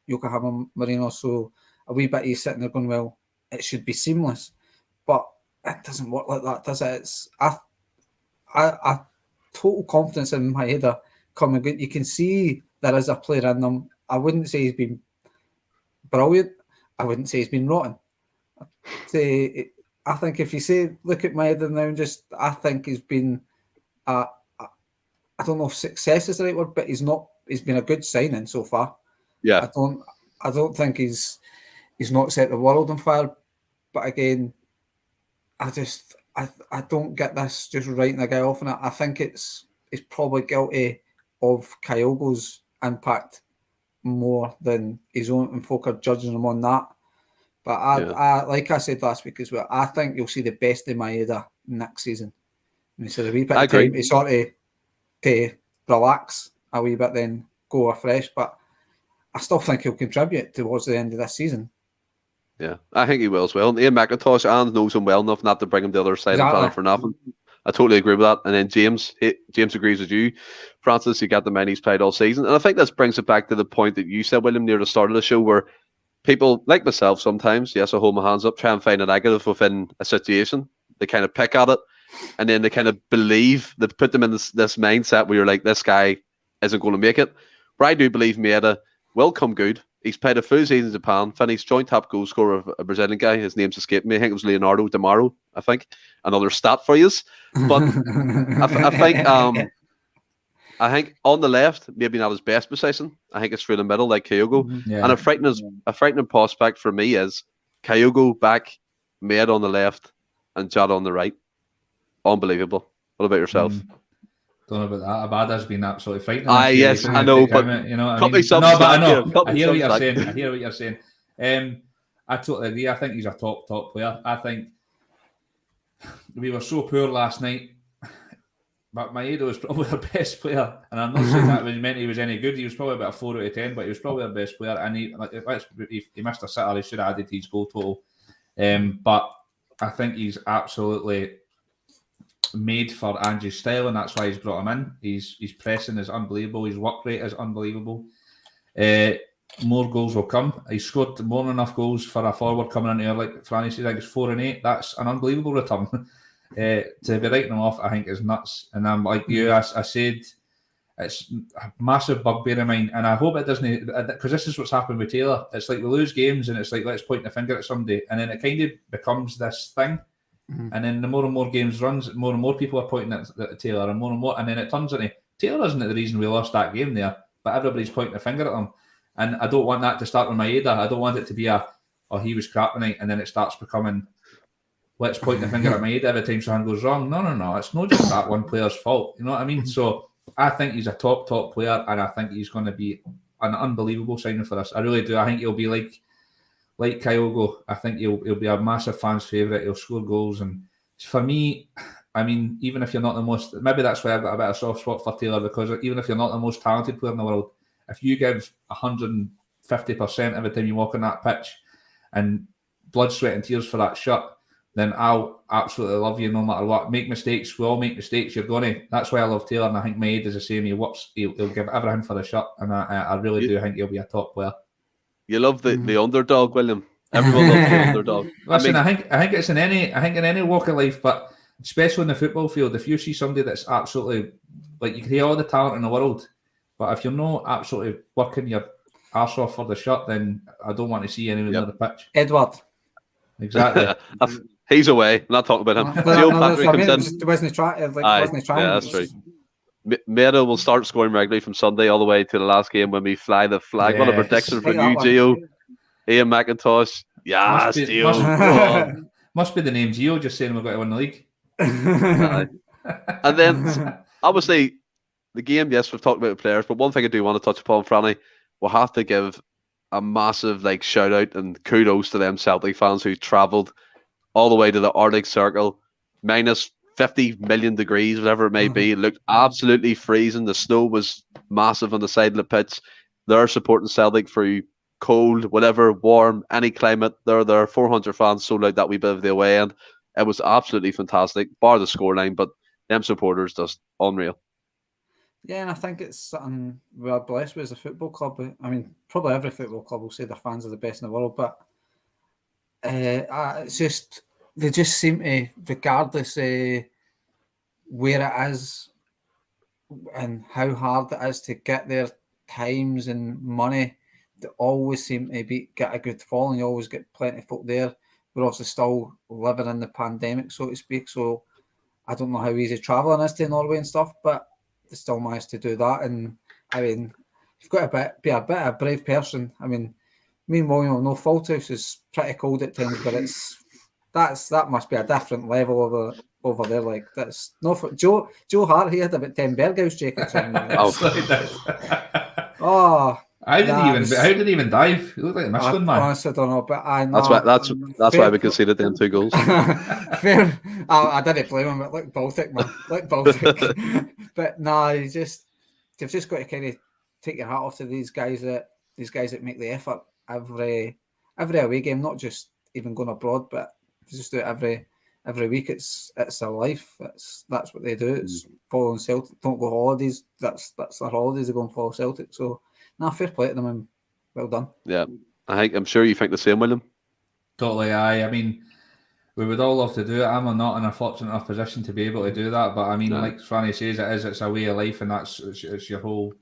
Yokohama Marinos. So a wee bit he's sitting there going, well, it should be seamless. But it doesn't work like that, does it? I total confidence in Maeda coming good. You can see there is a player in them. I wouldn't say he's been brilliant. I wouldn't say he's been rotten. I think if you look at Maeda now, I think he's been, I don't know if success is the right word, but he's been a good signing so far. Yeah. I don't think he's not set the world on fire, but again, I don't get this just writing a guy off on it. I think it's probably guilty of Kyogo's impact more than his own, and folk are judging him on that. But I like I said last week as well, I think you'll see the best of Maeda next season. And he said a wee bit of time to sort of to relax a wee bit, then go afresh. But I still think he'll contribute towards the end of this season. Yeah, I think he will as well. And Ian McIntosh, Anne knows him well enough not to bring him the other side of the planet for nothing. I totally agree with that. And then James agrees with you. Francis, you got the man he's played all season. And I think this brings it back to the point that you said, William, near the start of the show, where people, like myself sometimes, yes, I hold my hands up, try and find a negative within a situation. They kind of pick at it, and then they kind of believe, they put them in this mindset where you're like, this guy isn't going to make it. Where I do believe Maeda will come good. He's played a full season in Japan, finished joint top goal scorer of a Brazilian guy. His name's escaped me. I think it was Leonardo Damaro, I think. Another stat for you. But I think on the left, maybe not his best position. I think it's through the middle, like Kyogo. Yeah. And a frightening prospect for me is Kyogo back, Maeda on the left, and Jota on the right. Unbelievable. What about yourself? Don't know about that. Abada's been absolutely frightening. Yes, I know, but you know what I mean? No, but I know. I hear what you're saying. I hear what you're saying. I totally agree. I think he's a top player. I think we were so poor last night, but Maeda was probably our best player. And I'm not saying that meant he was any good. He was probably about a 4 out of 10, but he was probably our best player. And he missed a sitter. He should have added his goal total. But I think he's absolutely made for Ange's style, and that's why he's brought him in. His pressing is unbelievable. His work rate is unbelievable. More goals will come. He scored more than enough goals for a forward coming in here. Like Franny said, I think it's 4 and 8. That's an unbelievable return. To be writing him off, I think is nuts. And I'm like you, I said, it's a massive bugbear of mine, and I hope it doesn't, because this is what's happened with Taylor. It's like we lose games, and it's like let's point the finger at somebody, and then it kind of becomes this thing. And then the more and more games runs, more and more people are pointing at Taylor, and more, and then it turns into Taylor isn't the reason we lost that game there, but everybody's pointing a finger at him. And I don't want that to start with Maeda. I don't want it to be he was crap tonight, and then it starts becoming, let's point the finger at Maeda every time something goes wrong. No, it's not just that one player's fault. You know what I mean? So I think he's a top player, and I think he's going to be an unbelievable signing for us. I really do. I think he'll be like Kyogo. I think he'll be a massive fan's favourite. He'll score goals, and for me, I mean, even if you're not the most, maybe that's why I've got a bit of a soft spot for Taylor, because even if you're not the most talented player in the world, if you give 150% every time you walk on that pitch and blood, sweat and tears for that shirt, then I'll absolutely love you no matter what. Make mistakes, we all make mistakes, you're going to. That's why I love Taylor, and I think Maeda is the same. He'll give everything for the shirt, and I really do think he'll be a top player. You love the underdog, William. Everyone loves the underdog. Listen, I think it's in any walk of life, but especially in the football field, if you see somebody that's absolutely, like, you can hear all the talent in the world, but if you're not absolutely working your arse off for the shirt, then I don't want to see anyone on the pitch. Edward. Exactly. He's away. I'm not talking about him. Wasn't trying. Yeah, that's right. Maeda will start scoring regularly from Sunday all the way to the last game when we fly the flag. Yes. What a prediction from you, Gio. Ian McIntosh. Yeah, must be the name Gio just saying we've got to win the league. And then, obviously, the game, yes, we've talked about the players, but one thing I do want to touch upon, Franny, we'll have to give a massive shout out and kudos to them Celtic fans who travelled all the way to the Arctic Circle, minus 50 million degrees, whatever it may be. It looked absolutely freezing. The snow was massive on the side of the pitch. They're supporting Celtic through cold, whatever, warm, any climate. There are 400 fans sold out that wee bit of the away end. It was absolutely fantastic, bar the scoreline, but them supporters just unreal. Yeah, and I think it's something we're blessed with as a football club. I mean, probably every football club will say their fans are the best in the world, but it's just, they just seem to, regardless where it is and how hard it is to get there, times and money, they always seem to get a good following. You always get plenty of folk there. We're obviously still living in the pandemic, so to speak, so I don't know how easy travelling is to Norway and stuff, but they still managed to do that. And I mean, you've got to be a bit of a brave person. I mean, me and William, no Falthouse is pretty cold at times, but that must be a different level over there. Like, that's no for Joe Hart. He had about 10 Berghaus jackets on. I didn't even dive. You look like a Michelin man. Honestly, I don't know, but I know that's why we conceded them 2 goals. Fair. I didn't blame him. It looked Baltic, man. But no, you've just got to kind of take your hat off to these guys that make the effort every away game, not just even going abroad, but just do it every week. It's their life. That's what they do. It's following Celtic. Don't go holidays. That's their holidays. They go and follow Celtic. So, fair play to them and well done. Yeah, I'm sure you think the same, William. Totally, aye. I mean, we would all love to do it. I'm not in a fortunate enough position to be able to do that. But I mean, like Franny says, it's a way of life, and it's your whole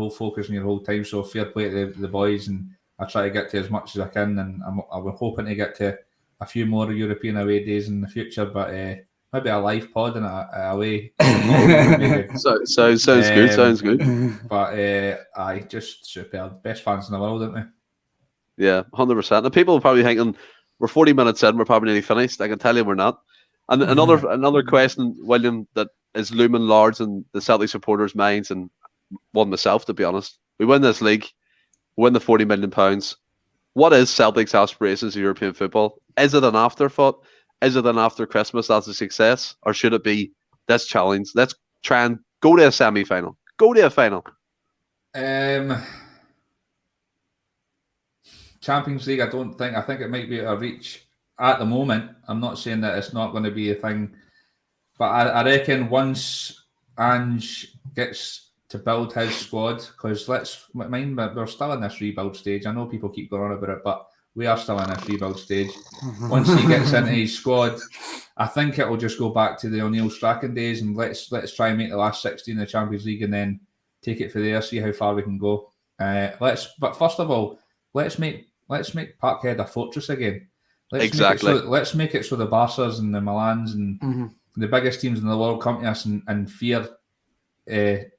focus and your whole time. So fair play to the boys, and I try to get to as much as I can, and I'm hoping to get to a few more European away days in the future. But maybe a live pod and a way. Sounds good. Sounds good. But aye, just superb. Best fans in the world, aren't they? Yeah, 100%. And people are probably thinking we're 40 minutes in, we're probably nearly finished. I can tell you we're not. And another question, William, that is looming large in the Celtic supporters' minds, and one myself, to be honest. We win this league, win the £40 million. What is Celtic's aspirations of European football? Is it an afterthought? Is it an after Christmas that's a success? Or should it be this challenge? Let's try and go to a semi-final. Go to a final. Champions League, I think it might be a reach at the moment. I'm not saying that it's not going to be a thing, but I reckon once Ange gets to build his squad, because let's mind that we're still in this rebuild stage. I know people keep going on about it, but we are still in this rebuild stage. Once he gets into his squad, I think it will just go back to the O'Neill Strachan days, and let's try and make the last 16 in the Champions League, and then take it from there, see how far we can go. But first of all, let's make Parkhead a fortress again. Let's make it so the Barças and the Milans and the biggest teams in the world come to us and fear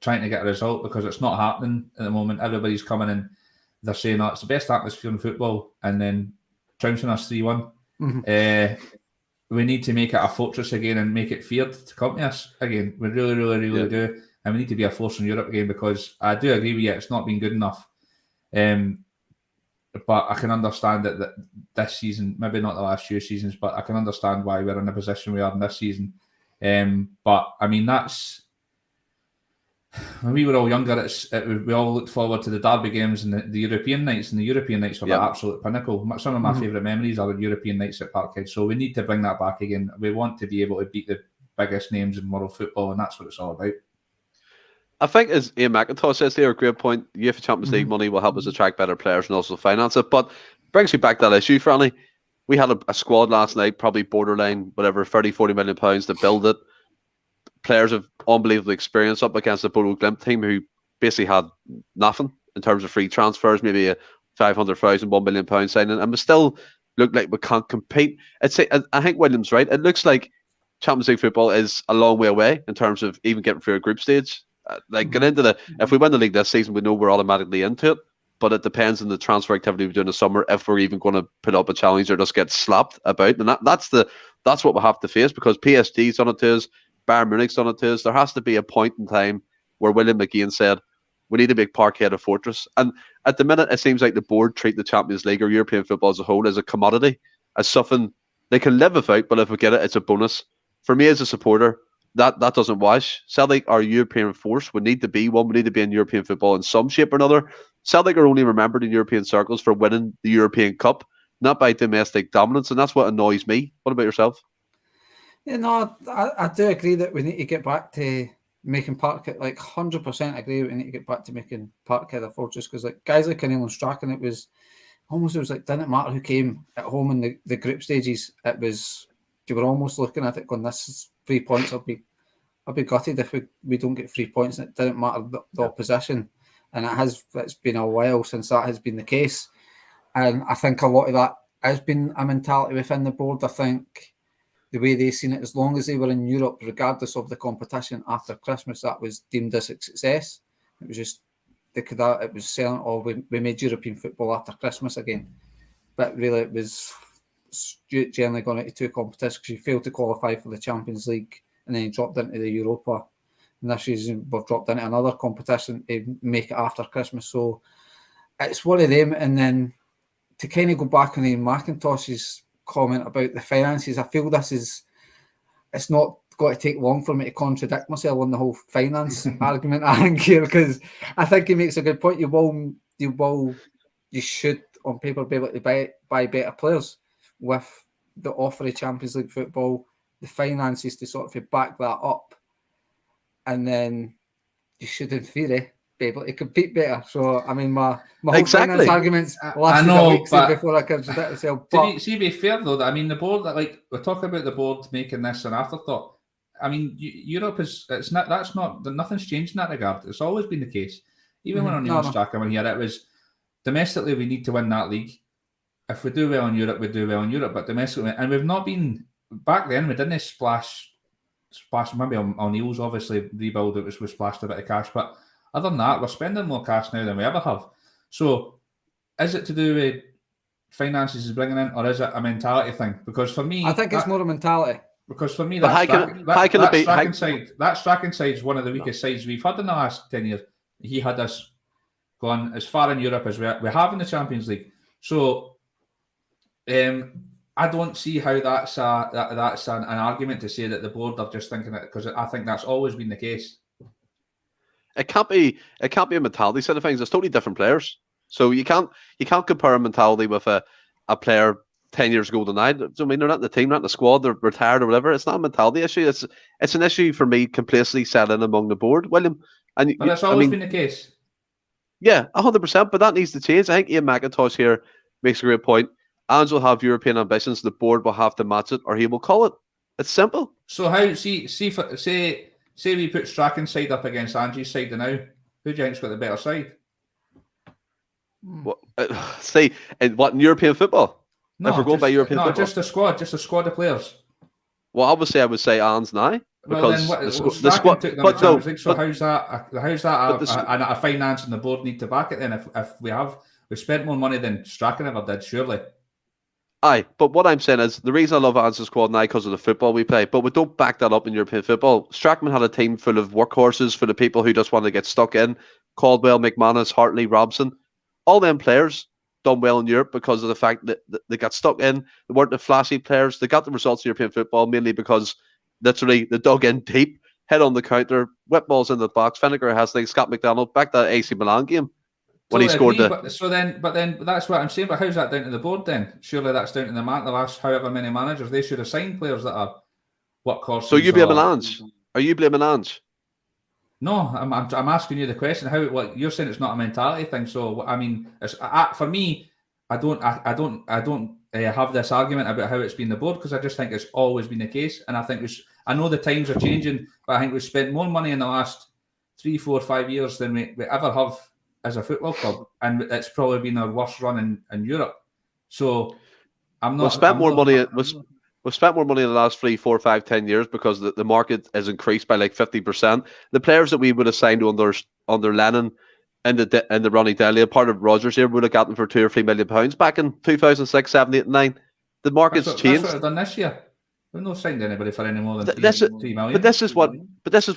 trying to get a result, because it's not happening at the moment. Everybody's coming in, they're saying it's the best atmosphere in football, and then trouncing us 3-1. We need to make it a fortress again and make it feared to come to us again. We really do. And we need to be a force in Europe again, because I do agree with you, it's not been good enough. But I can understand that this season, maybe not the last few seasons, but I can understand why we're in the position we are in this season. But I mean, that's when we were all younger. We all looked forward to the derby games and the European nights, and the European nights were the absolute pinnacle. Some of my favourite memories are the European nights at Parkhead. So we need to bring that back again. We want to be able to beat the biggest names in world football, and that's what it's all about. I think, as Ian McIntosh says here, a great point. UEFA Champions League money will help us attract better players and also finance it. But brings me back to that issue, Franny. We had a squad last night, probably borderline, whatever, 30, 40 million pounds to build it. Players of unbelievable experience up against the Bodo Glimt team, who basically had nothing in terms of free transfers, maybe a 500,000, £1 million signing, and we still look like we can't compete. I think William's right. It looks like Champions League football is a long way away in terms of even getting through a group stage. Get into if we win the league this season, we know we're automatically into it. But it depends on the transfer activity we do in the summer if we're even going to put up a challenge or just get slapped about. And that's what we have to face, because PSG's done it to us, Bayern Munich's done it to us. There has to be a point in time where William McGeehan said we need to make Parkhead a fortress. And at the minute, it seems like the board treat the Champions League or European football as a whole as a commodity, as something they can live without, but if we get it, it's a bonus. For me as a supporter, that doesn't wash. Celtic, our European force, we need to be one. We need to be in European football in some shape or another. Celtic are only remembered in European circles for winning the European Cup, not by domestic dominance, and that's what annoys me. What about yourself? Yeah, no, I do agree that we need to get back to making Parkhead, like 100% agree we need to get back to making Parkhead a fortress, because like guys like Neil and Strachan, it was like didn't matter who came at home in the group stages. It was, you were almost looking at it going, this is 3 points. I'll be gutted if we don't get 3 points, and it didn't matter the opposition. And it's been a while since that has been the case. And I think a lot of that has been a mentality within the board. I think the way they seen it, as long as they were in Europe, regardless of the competition after Christmas, that was deemed as a success. It was just, it was selling, we made European football after Christmas again. But really it was generally going into 2 competitions, because you failed to qualify for the Champions League and then you dropped into the Europa. And this season we've dropped into another competition to make it after Christmas. So it's one of them. And then to kind of go back on Ian McIntosh's comment about the finances, I feel it's not got to take long for me to contradict myself on the whole finance argument I think here, because I think he makes a good point. You should on paper be able to buy better players with the offer of Champions League football, the finances to sort of back that up, and then you should in theory be able to compete better. So I mean, my whole finance arguments lasted a week before I contradict myself. But to be fair though, I mean the board, like we're talking about the board making this an afterthought. I mean, Europe nothing's changed in that regard. It's always been the case. Even when O'Neill and Strachan were here, it was domestically we need to win that league. If we do well in Europe, we do well in Europe. But domestically, and we've not been back then. We didn't splash. Maybe O'Neill's obviously rebuild. It was we splashed a bit of cash, but other than that, we're spending more cash now than we ever have. So, is it to do with finances is bringing in, or is it a mentality thing? Because for me, I think it's more a mentality. Because for me, that Strachan side is one of the weakest sides we've had in the last 10 years. He had us going as far in Europe as we have in the Champions League. So, I don't see how that's an argument to say that the board are just thinking it, because I think that's always been the case. It can't be a mentality side of things. It's totally different players. So you can't compare a mentality with a player 10 years ago tonight. I mean, they're not in the team, not in the squad, they're retired or whatever. It's not a mentality issue. It's an issue for me completely set in among the board, William. But it's always been the case. Yeah, 100%. But that needs to change. I think Ian McIntosh here makes a great point. Ange will have European ambitions. The board will have to match it, or he will call it. It's simple. So how say we put Strachan's side up against Ange's side now, who do you think's got the better side? What, in European football? No, if we're going by European football, just a squad of players. Well, obviously, I would say Ange now, because the squad. But no, so how's that a finance and the board need to back it then? If we spent more money than Strachan ever did, surely. Aye, but what I'm saying is the reason I love Ange's squad now because of the football we play, but we don't back that up in European football. Strachan had a team full of workhorses, full of people who just want to get stuck in. Caldwell, McManus, Hartley, Robson, all them players done well in Europe because of the fact that they got stuck in. They weren't the flashy players. They got the results in European football mainly because literally they dug in deep, head on the counter, whip balls in the box. Finnegar has things. Scott McDonald back that AC Milan game. When he scored but then that's what I'm saying. But how's that down to the board then? Surely that's down to the last however many managers. They should have signed players that are workhorses. So you blaming Ange? Are you blaming Ange? No, I'm asking you the question. What you're saying? It's not a mentality thing. So I mean, for me, I don't have this argument about how it's been the board, because I just think it's always been the case. And I think I know the times are changing, but I think we've spent more money in the last 3, 4, 5 years than we ever have as a football club, and it's probably been our worst run in Europe. So I'm not. We've spent more money in the last 3, 4, 5, 10 years because the market has increased by like 50%. The players that we would have signed under Lennon and the Ronnie Delia, part of Rodgers here, would have gotten for £2 or £3 million back in 2006, 7, 8, and 9. The market's changed. That's what I've done this year. We've not signed anybody for any more than 3 million. But this is what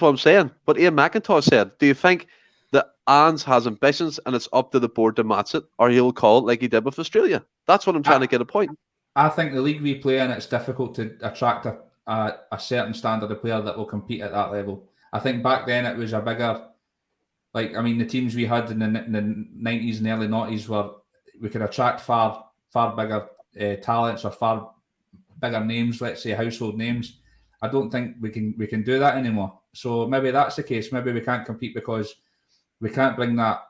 I'm saying. But Ian McIntosh said, do you think that Ange has ambitions and it's up to the board to match it, or he'll call it like he did with Australia. That's what I'm trying to get a point. I think the league we play in, it's difficult to attract a certain standard of player that will compete at that level. I think back then it was a bigger, the teams we had in the 90s and early 90s we could attract far bigger talents or far bigger names, let's say household names. I don't think we can do that anymore. So maybe that's the case. Maybe we can't compete because we can't bring that.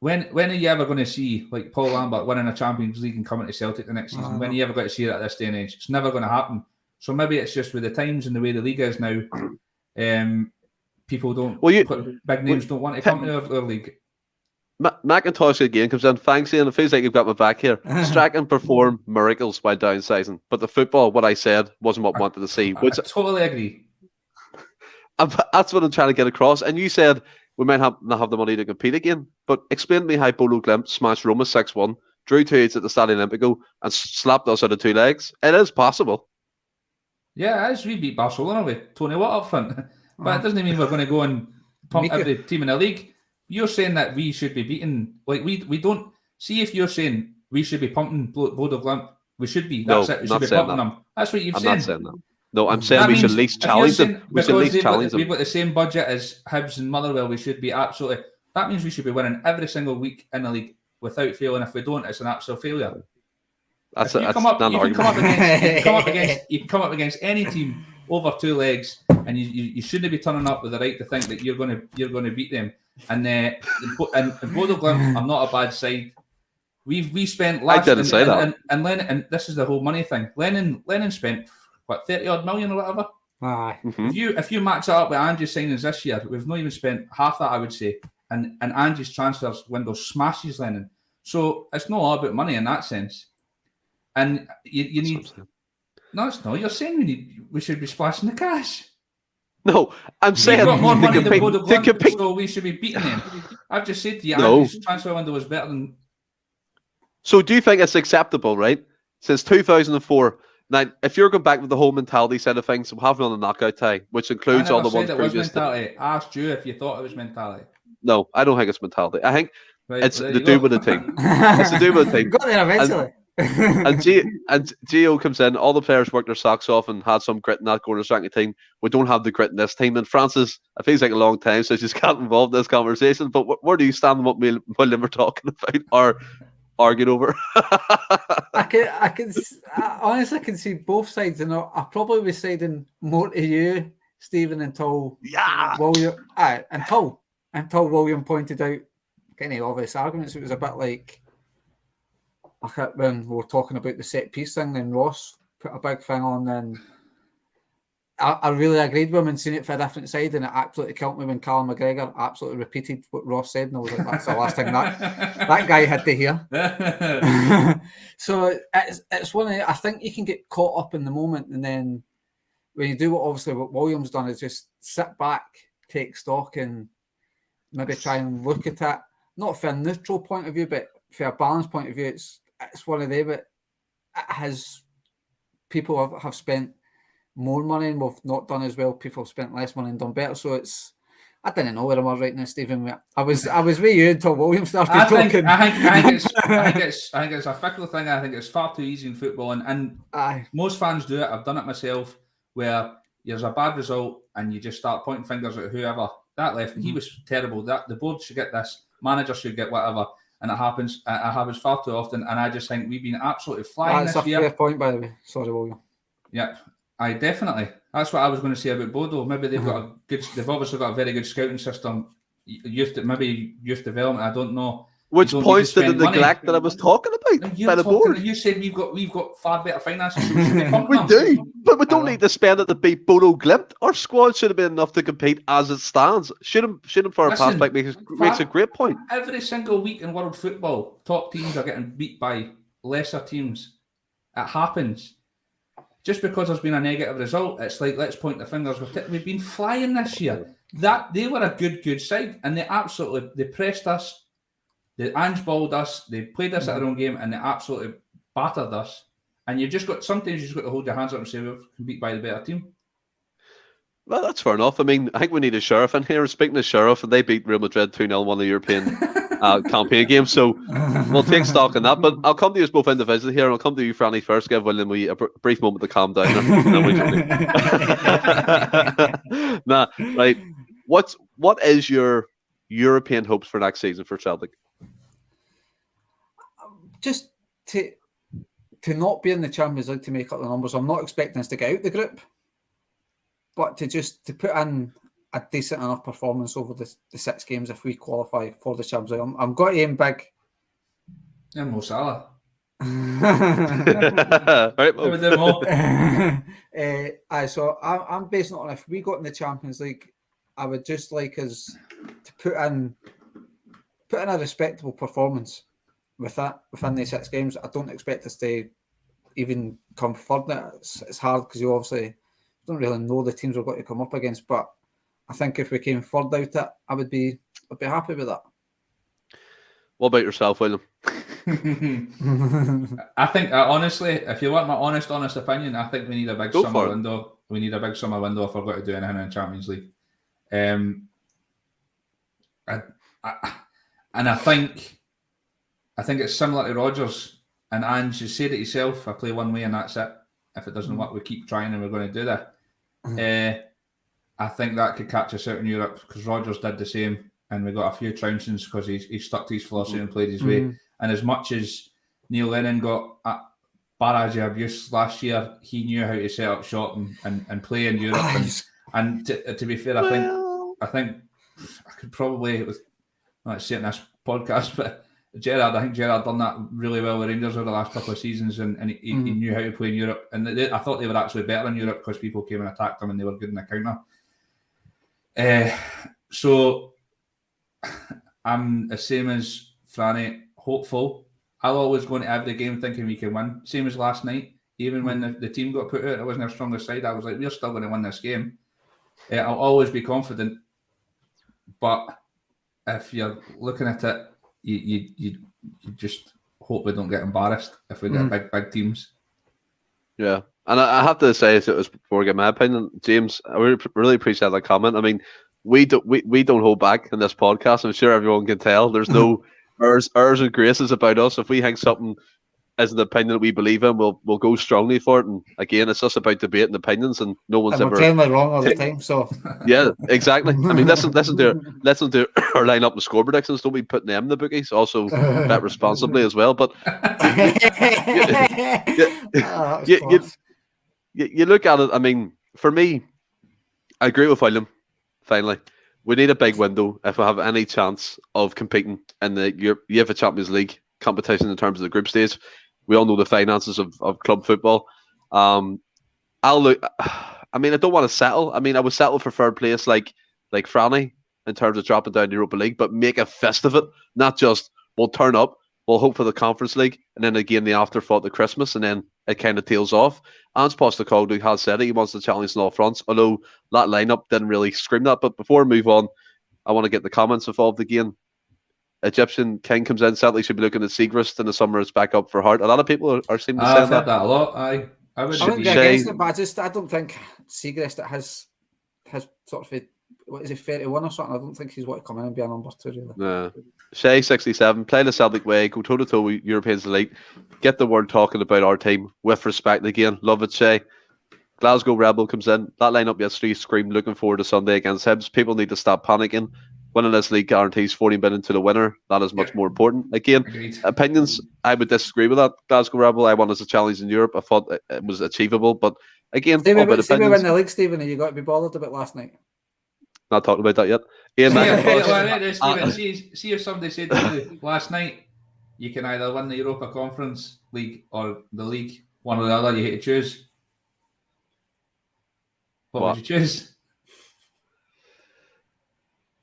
When are you ever going to see like Paul Lambert winning a Champions League and coming to Celtic the next season? When are you ever going to see that at this day and age? It's never going to happen. So maybe it's just with the times and the way the league is now. People don't. Big names don't want to come to our league. McIntosh again comes in. Thanks, Ian. It feels like you've got my back here. Strachan performed miracles by downsizing, but the football, what I said, wasn't what I wanted to see. I totally agree. That's what I'm trying to get across. And you said we might not have the money to compete again, but explain to me how Bodo Glimt smashed Roma 6-1, drew 2-8 at the Stadio Olimpico, and slapped us out of two legs. It is possible. Yeah, it is. We beat Barcelona with Tony Watt up front, but it doesn't mean we're going to go and pump every team in the league. You're saying that we should be beating, we don't see if you're saying we should be pumping Bodo Glimt. We should be. That's it. We should be pumping them. That's what you've said. I'm not saying that. No, I'm saying we should at least challenge them. We should at least challenge them. We've got the same budget as Hibs and Motherwell. We should be absolutely. That means we should be winning every single week in the league without failing. If we don't, it's an absolute failure. You can come up against any team over two legs, and you shouldn't be turning up with the right to think that you're going to beat them. And Bodo Glimt are not a bad side. We spent last. I didn't say that. And Lennon, and this is the whole money thing. Lennon spent what 30-odd million or whatever. Aye. Mm-hmm. If you match it up with Angie's signings this year, we've not even spent half that, I would say. And Angie's transfers window smashes Lennon. So it's not all about money in that sense. And you need. No, it's not. You're saying we should be splashing the cash. No, I'm saying we've got more money than Bodo Glimt, so we should be beating them. I've just said to you, Angie's transfer window was better than. So do you think it's acceptable, right? Since 2004. Now, if you're going back with the whole mentality side of things, we're having on a knockout tie, which includes all the ones previous. I asked you if you thought it was mentality. No, I don't think it's mentality. I think it's to do with the team. It's to do with the team. Got there eventually. And Gio comes in, all the players worked their socks off and had some grit in that corner striking team. We don't have the grit in this team. And Francis, it feels like a long time since she's got involved in this conversation, but where do you stand on what William were talking about or arguing over? I honestly can see both sides, and I probably was siding more to you, Stephen, until William pointed out any obvious arguments. It was a bit like when we were talking about the set piece thing, then Ross put a big thing on, and I really agreed with him and seen it for a different side, and it absolutely killed me when Callum McGregor absolutely repeated what Ross said, and I was like, that's the last thing that guy had to hear. So it's one of I think you can get caught up in the moment, and then when you do what William's done is just sit back, take stock, and maybe try and look at it, not from a neutral point of view, but from a balanced point of view. It's one of them, but people have spent more money and we've not done as well. People have spent less money and done better. So I didn't know where I was right now, Stephen. I was with you until William started talking. I think it's a fickle thing. I think it's far too easy in football, and most fans do it. I've done it myself, where there's a bad result and you just start pointing fingers at whoever that left. And he was terrible. That the board should get this, manager should get whatever. And it happens far too often. And I just think we've been absolutely flying this year. That's a fair point, by the way. Sorry, William. Yeah. Definitely. That's what I was going to say about Bodo. Maybe they've obviously got a very good scouting system. Youth development. I don't know. Which points to the neglect that I was talking about by the board. You said we've got far better finances. So we do, but we don't need to spend it to beat Bodo Glimt. Our squad should have been enough to compete as it stands. Shouldn't for a pass back makes a great point. Every single week in world football, top teams are getting beat by lesser teams. It happens. Just because there's been a negative result, it's like, let's point the fingers. We've been flying this year. That they were a good side, and they pressed us. They Ange balled us. They played us at their own game, and they absolutely battered us. And sometimes you just got to hold your hands up and say, we can beat by the better team. Well, that's fair enough. I mean, I think we need a sheriff in here. Speaking of sheriff, they beat Real Madrid 2-0 one of the European campaign games, so we'll take stock in that. But I'll come to you both individually here, and I'll come to you, Franny, first. Give William a brief moment to calm down. Nah, right. What is your European hopes for next season for Celtic? Just to not be in the Champions League to make up the numbers. I'm not expecting us to get out the group, but to put in a decent enough performance over the 6 games if we qualify for the Champions League. I'm going to aim big. And Mo Salah. Right, so I'm basing it on if we got in the Champions League, I would just like us to put in a respectable performance with that within the 6 games. I don't expect us to even come further. It's hard because you obviously don't really know the teams we're going to come up against, but I think if we came further out it, I'd be happy with that. What about yourself, William? I think honestly, if you want my honest opinion, I think we need a big summer window. We need a big summer window if we're going to do anything in the Champions League. And I think it's similar to Rodgers and Ange. You said it yourself. I play one way and that's it. If it doesn't work, we keep trying and we're going to do that. I think that could catch us out in Europe because Rodgers did the same, and we got a few trouncings because he stuck to his philosophy and played his way. And as much as Neil Lennon got a barrage of abuse last year, he knew how to set up shop and play in Europe. And to be fair, I think I could probably, not saying this podcast, but I think Gerrard done that really well with Rangers over the last couple of seasons, and he knew how to play in Europe. And I thought they were actually better in Europe because people came and attacked them and they were good in the counter. So I'm the same as Franny, hopeful. I'll always go into every game thinking we can win. Same as last night. Even when the team got put out, it wasn't our strongest side. I was like, we're still going to win this game. I'll always be confident. But if you're looking at it, you just hope we don't get embarrassed if we get big teams. Yeah. And I have to say, before I get my opinion, James, I really appreciate that comment. I mean, we don't hold back in this podcast. I'm sure everyone can tell. There's no airs and graces about us. If we think something is an opinion that we believe in, we'll go strongly for it. And again, it's just about debating opinions, and no one's ever generally wrong all the time. So yeah, exactly. I mean, listen to our lineup and score predictions. Don't be putting them in the bookies. Also, bet responsibly as well. But you look at it. I mean, for me, I agree with William. Finally, we need a big window if we have any chance of competing in the UEFA Champions League competition in terms of the group stage. We all know the finances of club football. I don't want to settle. I mean, I would settle for third place like Franny in terms of dropping down the Europa League, but make a fist of it. Not just we'll turn up, we'll hope for the Conference League, and then again the afterthought to Christmas, and then it kind of tails off. Ange Postecoglou has said it. He wants to challenge on all fronts, although that lineup didn't really scream that. But before we move on, I want to get the comments involved again. Egyptian King comes in. Celtic should be looking at Segrist in the summer as backup for Hart. A lot of people are seeming to say I've heard that a lot. I wouldn't be against it, but I don't think Segrist has sort of what is it, 31 or something. I don't think he's what to come in and be a number 2 really. Nah. Shay 67, play the Celtic way, go toe to toe with Europeans elite, get the word talking about our team with respect again. Love it, Shay. Glasgow Rebel comes in. That lineup yesterday screamed looking forward to Sunday against Hibs. People need to stop panicking. Winning this league guarantees 40 million to the winner. That is much more important. Again, opinions, I would disagree with that. Glasgow Rebel, I won as a challenge in Europe. I thought it was achievable, but again, see, we win the league, Stephen, and you got to be bothered about last night. Not talking about that yet. Ian see if somebody said to you last night, you can either win the Europa Conference League or the league, one or the other. You hate to choose. What would you choose?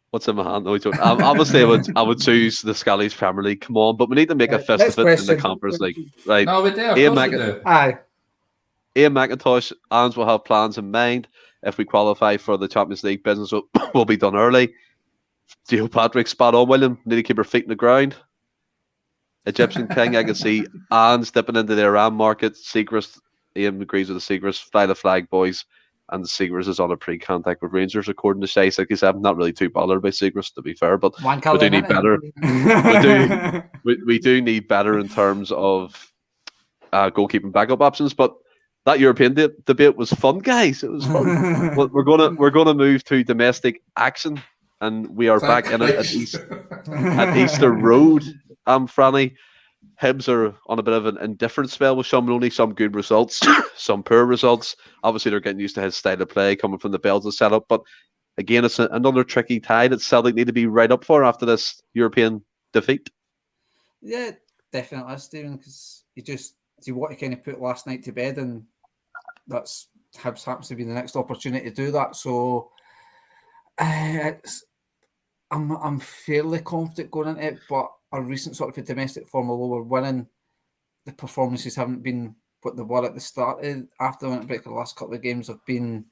What's in my hand? No, obviously, I would choose the Scottish Premier League. Come on, but we need to make a fist of it in the Conference League, right? No, we do. Ian McIntosh, Ange will have plans in mind. If we qualify for the Champions League, business will be done early. Gio Patrick, spot on, William. Need to keep our feet in the ground. Egyptian King, I can see Ange dipping into the Iran market. Segrist, Ian agrees with the Segrist. Fly the flag, boys. and Seagrass is on a pre-contact with Rangers, according to Shay 67. Not really too bothered by Seagrass, to be fair, but we do need better. we do need better in terms of goalkeeping backup options. But that European debate was fun, guys. It was fun. we're gonna move to domestic action, and we are back in it at Easter Road. Franny. Hibs are on a bit of an indifferent spell with Sean Maloney. Some good results, some poor results. Obviously, they're getting used to his style of play coming from the Belgian setup. But again, it's another tricky tie that Celtic need to be right up for after this European defeat. Yeah, definitely, Stephen, because you want to kind of put last night to bed, and that's Hibs happens to be the next opportunity to do that. So I'm fairly confident going into it, but our recent sort of domestic form, although we're winning, the performances haven't been what they were at the start. After the winter break, the last couple of games have been,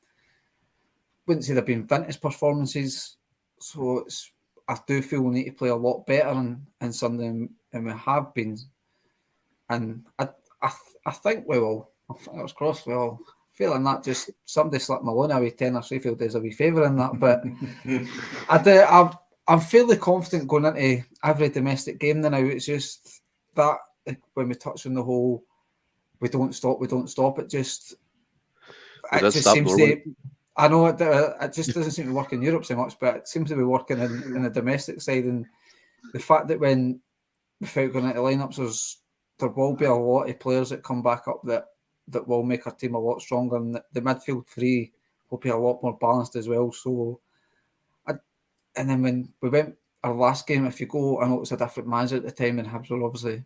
wouldn't say they've been vintage performances. So I do feel we need to play a lot better in Sunday than we have been. And I think we will. I think it was crossed. We will. Feeling that just somebody slapped Malone away 10 or Sheffield is a wee favour in that. But I'm fairly confident going into every domestic game now. It's just that when we touch on the whole, we don't stop. It just seems to. I know it just doesn't seem to work in Europe so much, but it seems to be working in the domestic side. And the fact that when without going into lineups, there will be a lot of players that come back up that will make our team a lot stronger, and the midfield three will be a lot more balanced as well. So. And then when we went our last game, if you go, I know it was a different manager at the time, and Hibs were obviously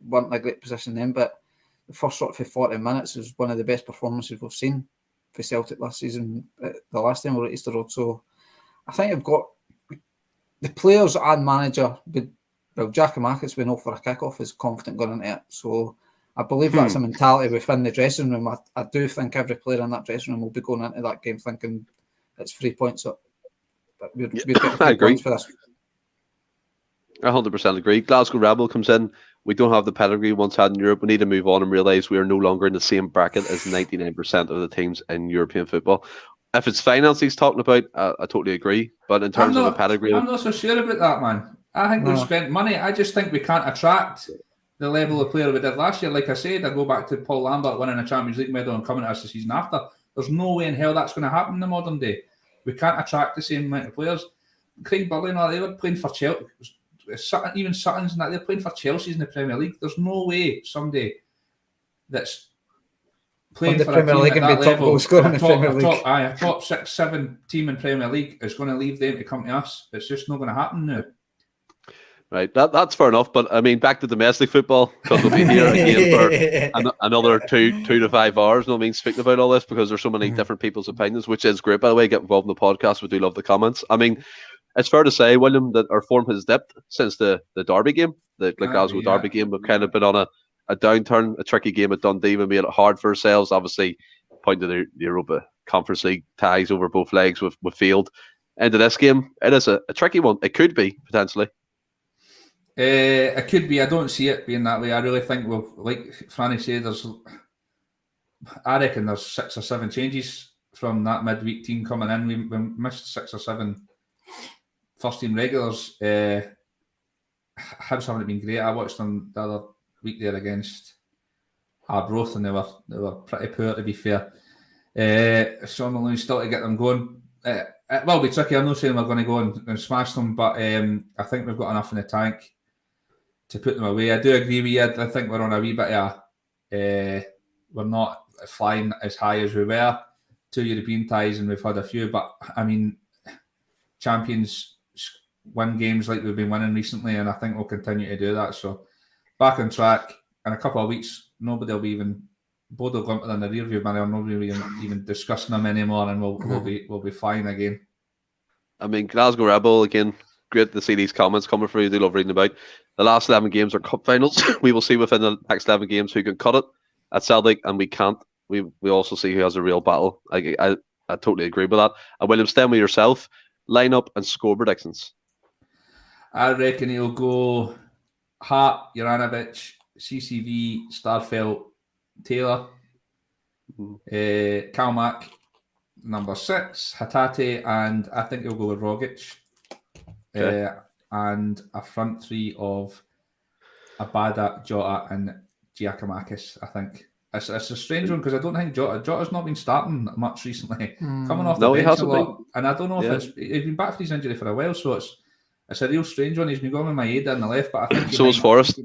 weren't in a great position then, but the first sort of 40 minutes was one of the best performances we've seen for Celtic last season, the last time we were at Easter Road. So I think I've got the players and manager, Giacomakis, we know for a kick-off, is confident going into it. So I believe that's a mentality within the dressing room. I do think every player in that dressing room will be going into that game thinking it's 3 points up. We're I agree. For this. 100% agree. Glasgow Rebel comes in. We don't have the pedigree once had in Europe. We need to move on and realise we are no longer in the same bracket as 99% of the teams in European football. If it's finance he's talking about, I totally agree. But in terms of the pedigree... I'm not so sure about that, man. I think we've spent money. I just think we can't attract the level of player we did last year. Like I said, I go back to Paul Lambert winning a Champions League medal and coming to us the season after. There's no way in hell that's going to happen in the modern day. We can't attract the same amount of players. Craig Burley and all, they were playing for Chelsea. Even Sutton's and that, they're playing for Chelsea in the Premier League. There's no way somebody that's playing for Premier League and be top goal scorer in the Premier League. A top 6-7 team in Premier League is going to leave them to come to us. It's just not going to happen now. Right, that's fair enough. But I mean, back to domestic football, because we'll be here again for another 2 to 5 hours. No, I mean, speaking about all this because there's so many different people's opinions, which is great, by the way. Get involved in the podcast. We do love the comments. I mean, it's fair to say, William, that our form has dipped since the Derby game, the Glasgow Derby game. We've kind of been on a downturn, a tricky game at Dundee. We made it hard for ourselves. Obviously, pointing to the Europa Conference League ties over both legs with Field. Into this game, it is a tricky one. It could be, potentially. It could be. I don't see it being that way. I really think, like Franny said, I reckon there's 6 or 7 changes from that midweek team coming in. We missed 6 or 7 first team regulars. Hibs haven't been great. I watched them the other week there against Arbroath, and they were pretty poor, to be fair. Sean Maloney still to get them going. It will be tricky. I'm not saying we're going to go and smash them, but I think we've got enough in the tank to put them away. I do agree with you. I think we're on a wee bit of we're not flying as high as we were. 2 European ties, and we've had a few, but I mean, champions win games like we've been winning recently, and I think we'll continue to do that. So back on track. In a couple of weeks, nobody will be even Bodo Glimped in the rear view mirror. Nobody will be even discussing them anymore, and we'll be fine again. I mean, Glasgow Rebel again. Great to see these comments coming through. I do love reading about. The last 11 games are cup finals. We will see within the next 11 games who can cut it at Celtic, and we can't. We also see who has a real battle. I totally agree with that. And William, stand with yourself. Lineup and score predictions. I reckon he'll go Hart, Juranovic, CCV, Starfelt, Taylor, Kalmak, Number 6, Hatate, and I think he'll go with Rogic. Okay. And a front three of Abada, Jota, and Giacomakis, I think. It's a strange one because I don't think Jota's not been starting much recently. Coming off the No, he bench a hasn't lot. And I don't know Yeah. if he's been back for his injury for a while, so it's a real strange one. He's been going with Maeda on the left, but I think So is Forrest.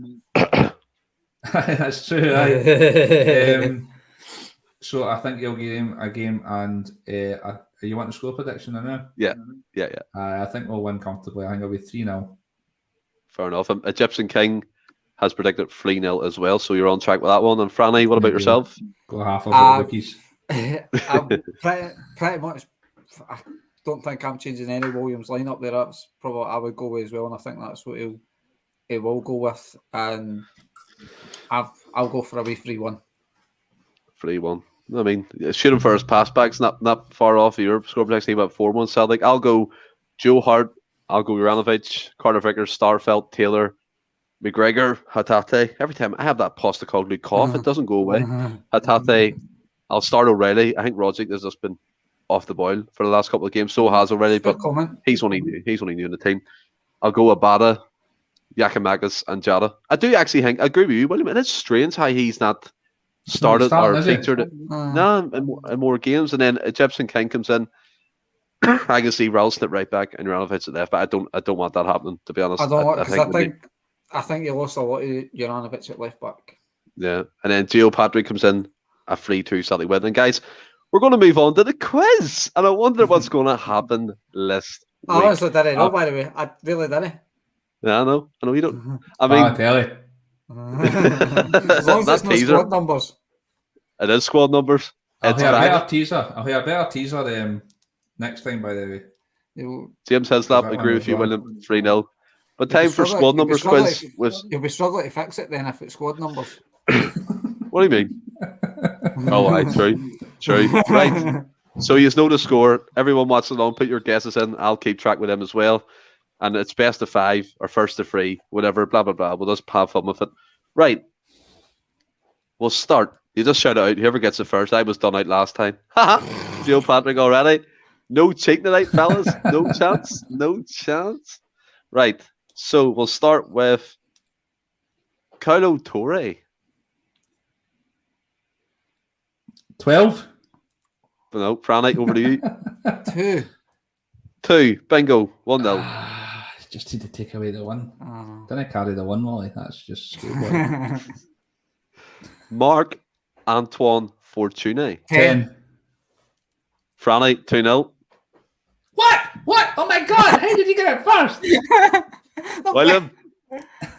That's true, right? So I think he'll give him a game, and you want the score prediction now? Yeah. I think we'll win comfortably. I think it'll be 3-0. Fair enough. Egyptian King has predicted 3-0 as well, so you're on track with that one. And Franny, what about yourself? Go half of the bookies. I'm pretty much. I don't think I'm changing any Williams lineup there. That's probably what I would go with as well, and I think that's what he will go with. And I'll go for a wee 3-1. 3-1. I mean, shooting for his pass backs, not far off of your score prediction. About 4-1 Celtic. I'll go Joe Hart. I'll go Juranovic, Carter Vickers, Starfelt, Taylor, McGregor, Hatate. Every time I have that Postecoglou cough, it doesn't go away. Hatate. I'll start O'Reilly. I think Rogic has just been off the boil for the last couple of games. So has O'Reilly, but he's only new. He's only new in the team. I'll go Abada, Giacomakis, and Jota. I do actually think I agree with you, William. It is strange how he's not started or featured in more games, and then Egyptian King comes in. I can see Ralston at right back and Juranovic at left, but I don't want that happening, to be honest. I think you lost a lot of Juranovic at left back. Yeah, and then Gio Patrick comes in, a 3-2 Celtic win. And guys, we're going to move on to the quiz, and I wonder what's going to happen this week. I honestly didn't know, by the way. I really didn't. Yeah, I know you don't. I mean, as long as it's no squad numbers. It is squad numbers. I'll hear a better teaser next time, by the way. James has that. I agree with you, William. 3-0. But time for squad numbers quiz. You'll be struggling to fix it then if it's squad numbers. What do you mean? Oh, right, true. Right. So you know the score. Everyone watching along, put your guesses in. I'll keep track with them as well. And it's best of 5 or first of 3, whatever, blah, blah, blah. We'll just have fun with it. Right. We'll start. You just shout it out. Whoever gets it first. I was done out last time. Joe Patrick already. No cheating tonight, fellas. No chance. No chance. Right. So we'll start with Paulo Torre. 12. No, Franny, over to you. 2. Bingo. 1-0. Just need to take away the 1. Didn't I carry the 1, Molly? That's just stupid. Mark Antoine Fortuny. 10. Franny, 2-0. What? Oh my God! How did you get it first? William,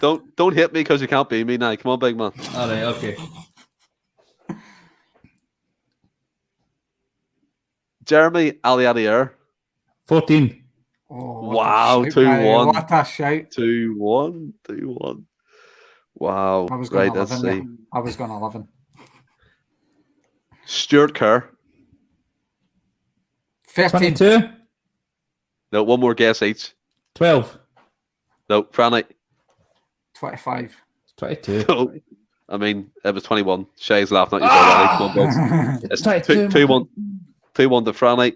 don't hit me because you can't beat me now. Come on, big man. All right, okay. Jeremy Aliadier. 14. Oh, wow, 2-1. What a shout. 2-1. Wow. I was going right, let's see. I was going 11. Stuart Kerr. 13. 22. No, one more guess each. 12. No, Franny. 25. 22. No. I mean, it was 21. Shay's laughing at you already. Come on, boys. It's 2-1 to Franny.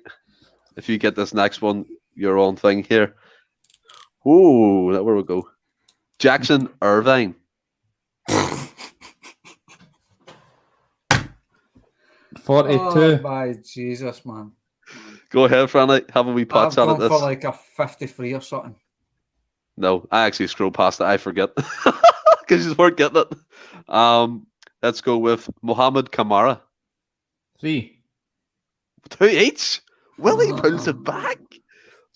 If you get this next one, your own thing here. Ooh, that's where we go. Jackson Irvine. 42. Oh, my Jesus, man. Go ahead, Franny. Have a wee patch on at this. For like a 53 or something. No, I actually scrolled past it. I forget. Because you weren't getting it. Let's go with Mohamed Kamara. 3. 2 each? Willie pulls it back.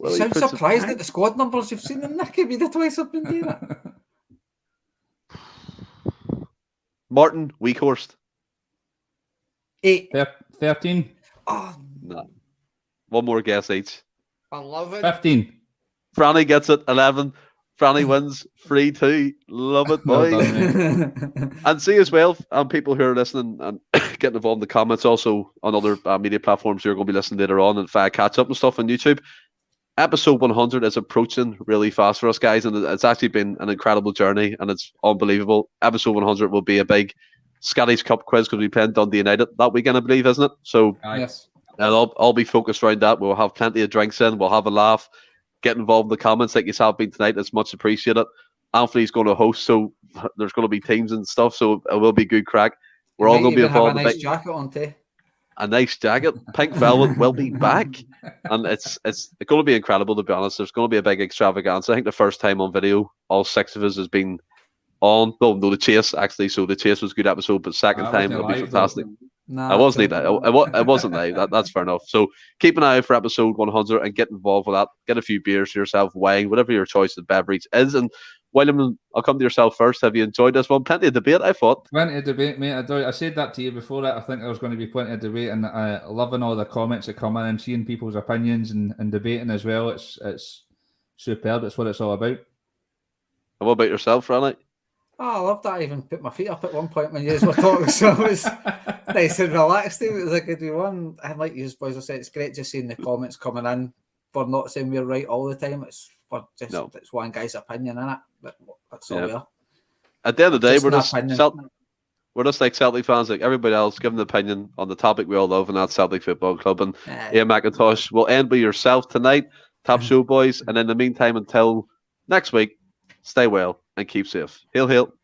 You sound surprised at the squad numbers. You've seen them, Nicky. Be the twice I've been doing it. Martin Weekhorst. 8. 13. Oh, no. One more guess each. 11. 15. Franny gets it. 11. Franny wins 3-2. Love it, boys. And see as well, people who are listening and getting involved in the comments, also on other media platforms you're going to be listening later on, and catch up and stuff on YouTube. Episode 100 is approaching really fast for us, guys, and it's actually been an incredible journey, and it's unbelievable. Episode 100 will be a big Scottish Cup quiz because we playing Dundee United that weekend, I believe, isn't it? So yes. And I'll be focused around that. We'll have plenty of drinks in. We'll have a laugh. Get involved in the comments like you have been tonight. It's much appreciated. Anthony's going to host, so there's going to be teams and stuff. So it will be good crack. We're all going to be involved. Have a nice jacket on too. A nice jacket. Pink velvet will be back, and it's going to be incredible. To be honest, there's going to be a big extravaganza. I think the first time on video, all 6 of us has been on. No, the chase actually. So the chase was a good episode, but second time it'll be fantastic. I wasn't either. It wasn't live. That's fair enough. So keep an eye out for episode 100 and get involved with that. Get a few beers for yourself, wine, whatever your choice of beverage is. And William, I'll come to yourself first. Have you enjoyed this one? Plenty of debate, I thought. Plenty of debate, mate. I said that to you before that. I think there was going to be plenty of debate, and loving all the comments that come in and seeing people's opinions and debating as well. It's superb. It's what it's all about. And what about yourself, Randy? Oh, I love that. I even put my feet up at one point when you were talking, so it was nice and relaxed. It was a good one. And like you boys have said, it's great just seeing the comments coming in. For not saying we're right all the time, it's for just it's one guy's opinion, innit? That's all we are. At the end of the day, we're just like Celtic fans, like everybody else, giving an opinion on the topic we all love, and that's Celtic Football Club. And Ian McIntosh will end with yourself tonight. Top show, boys. And in the meantime, until next week, stay well and keep safe. Hail, hail.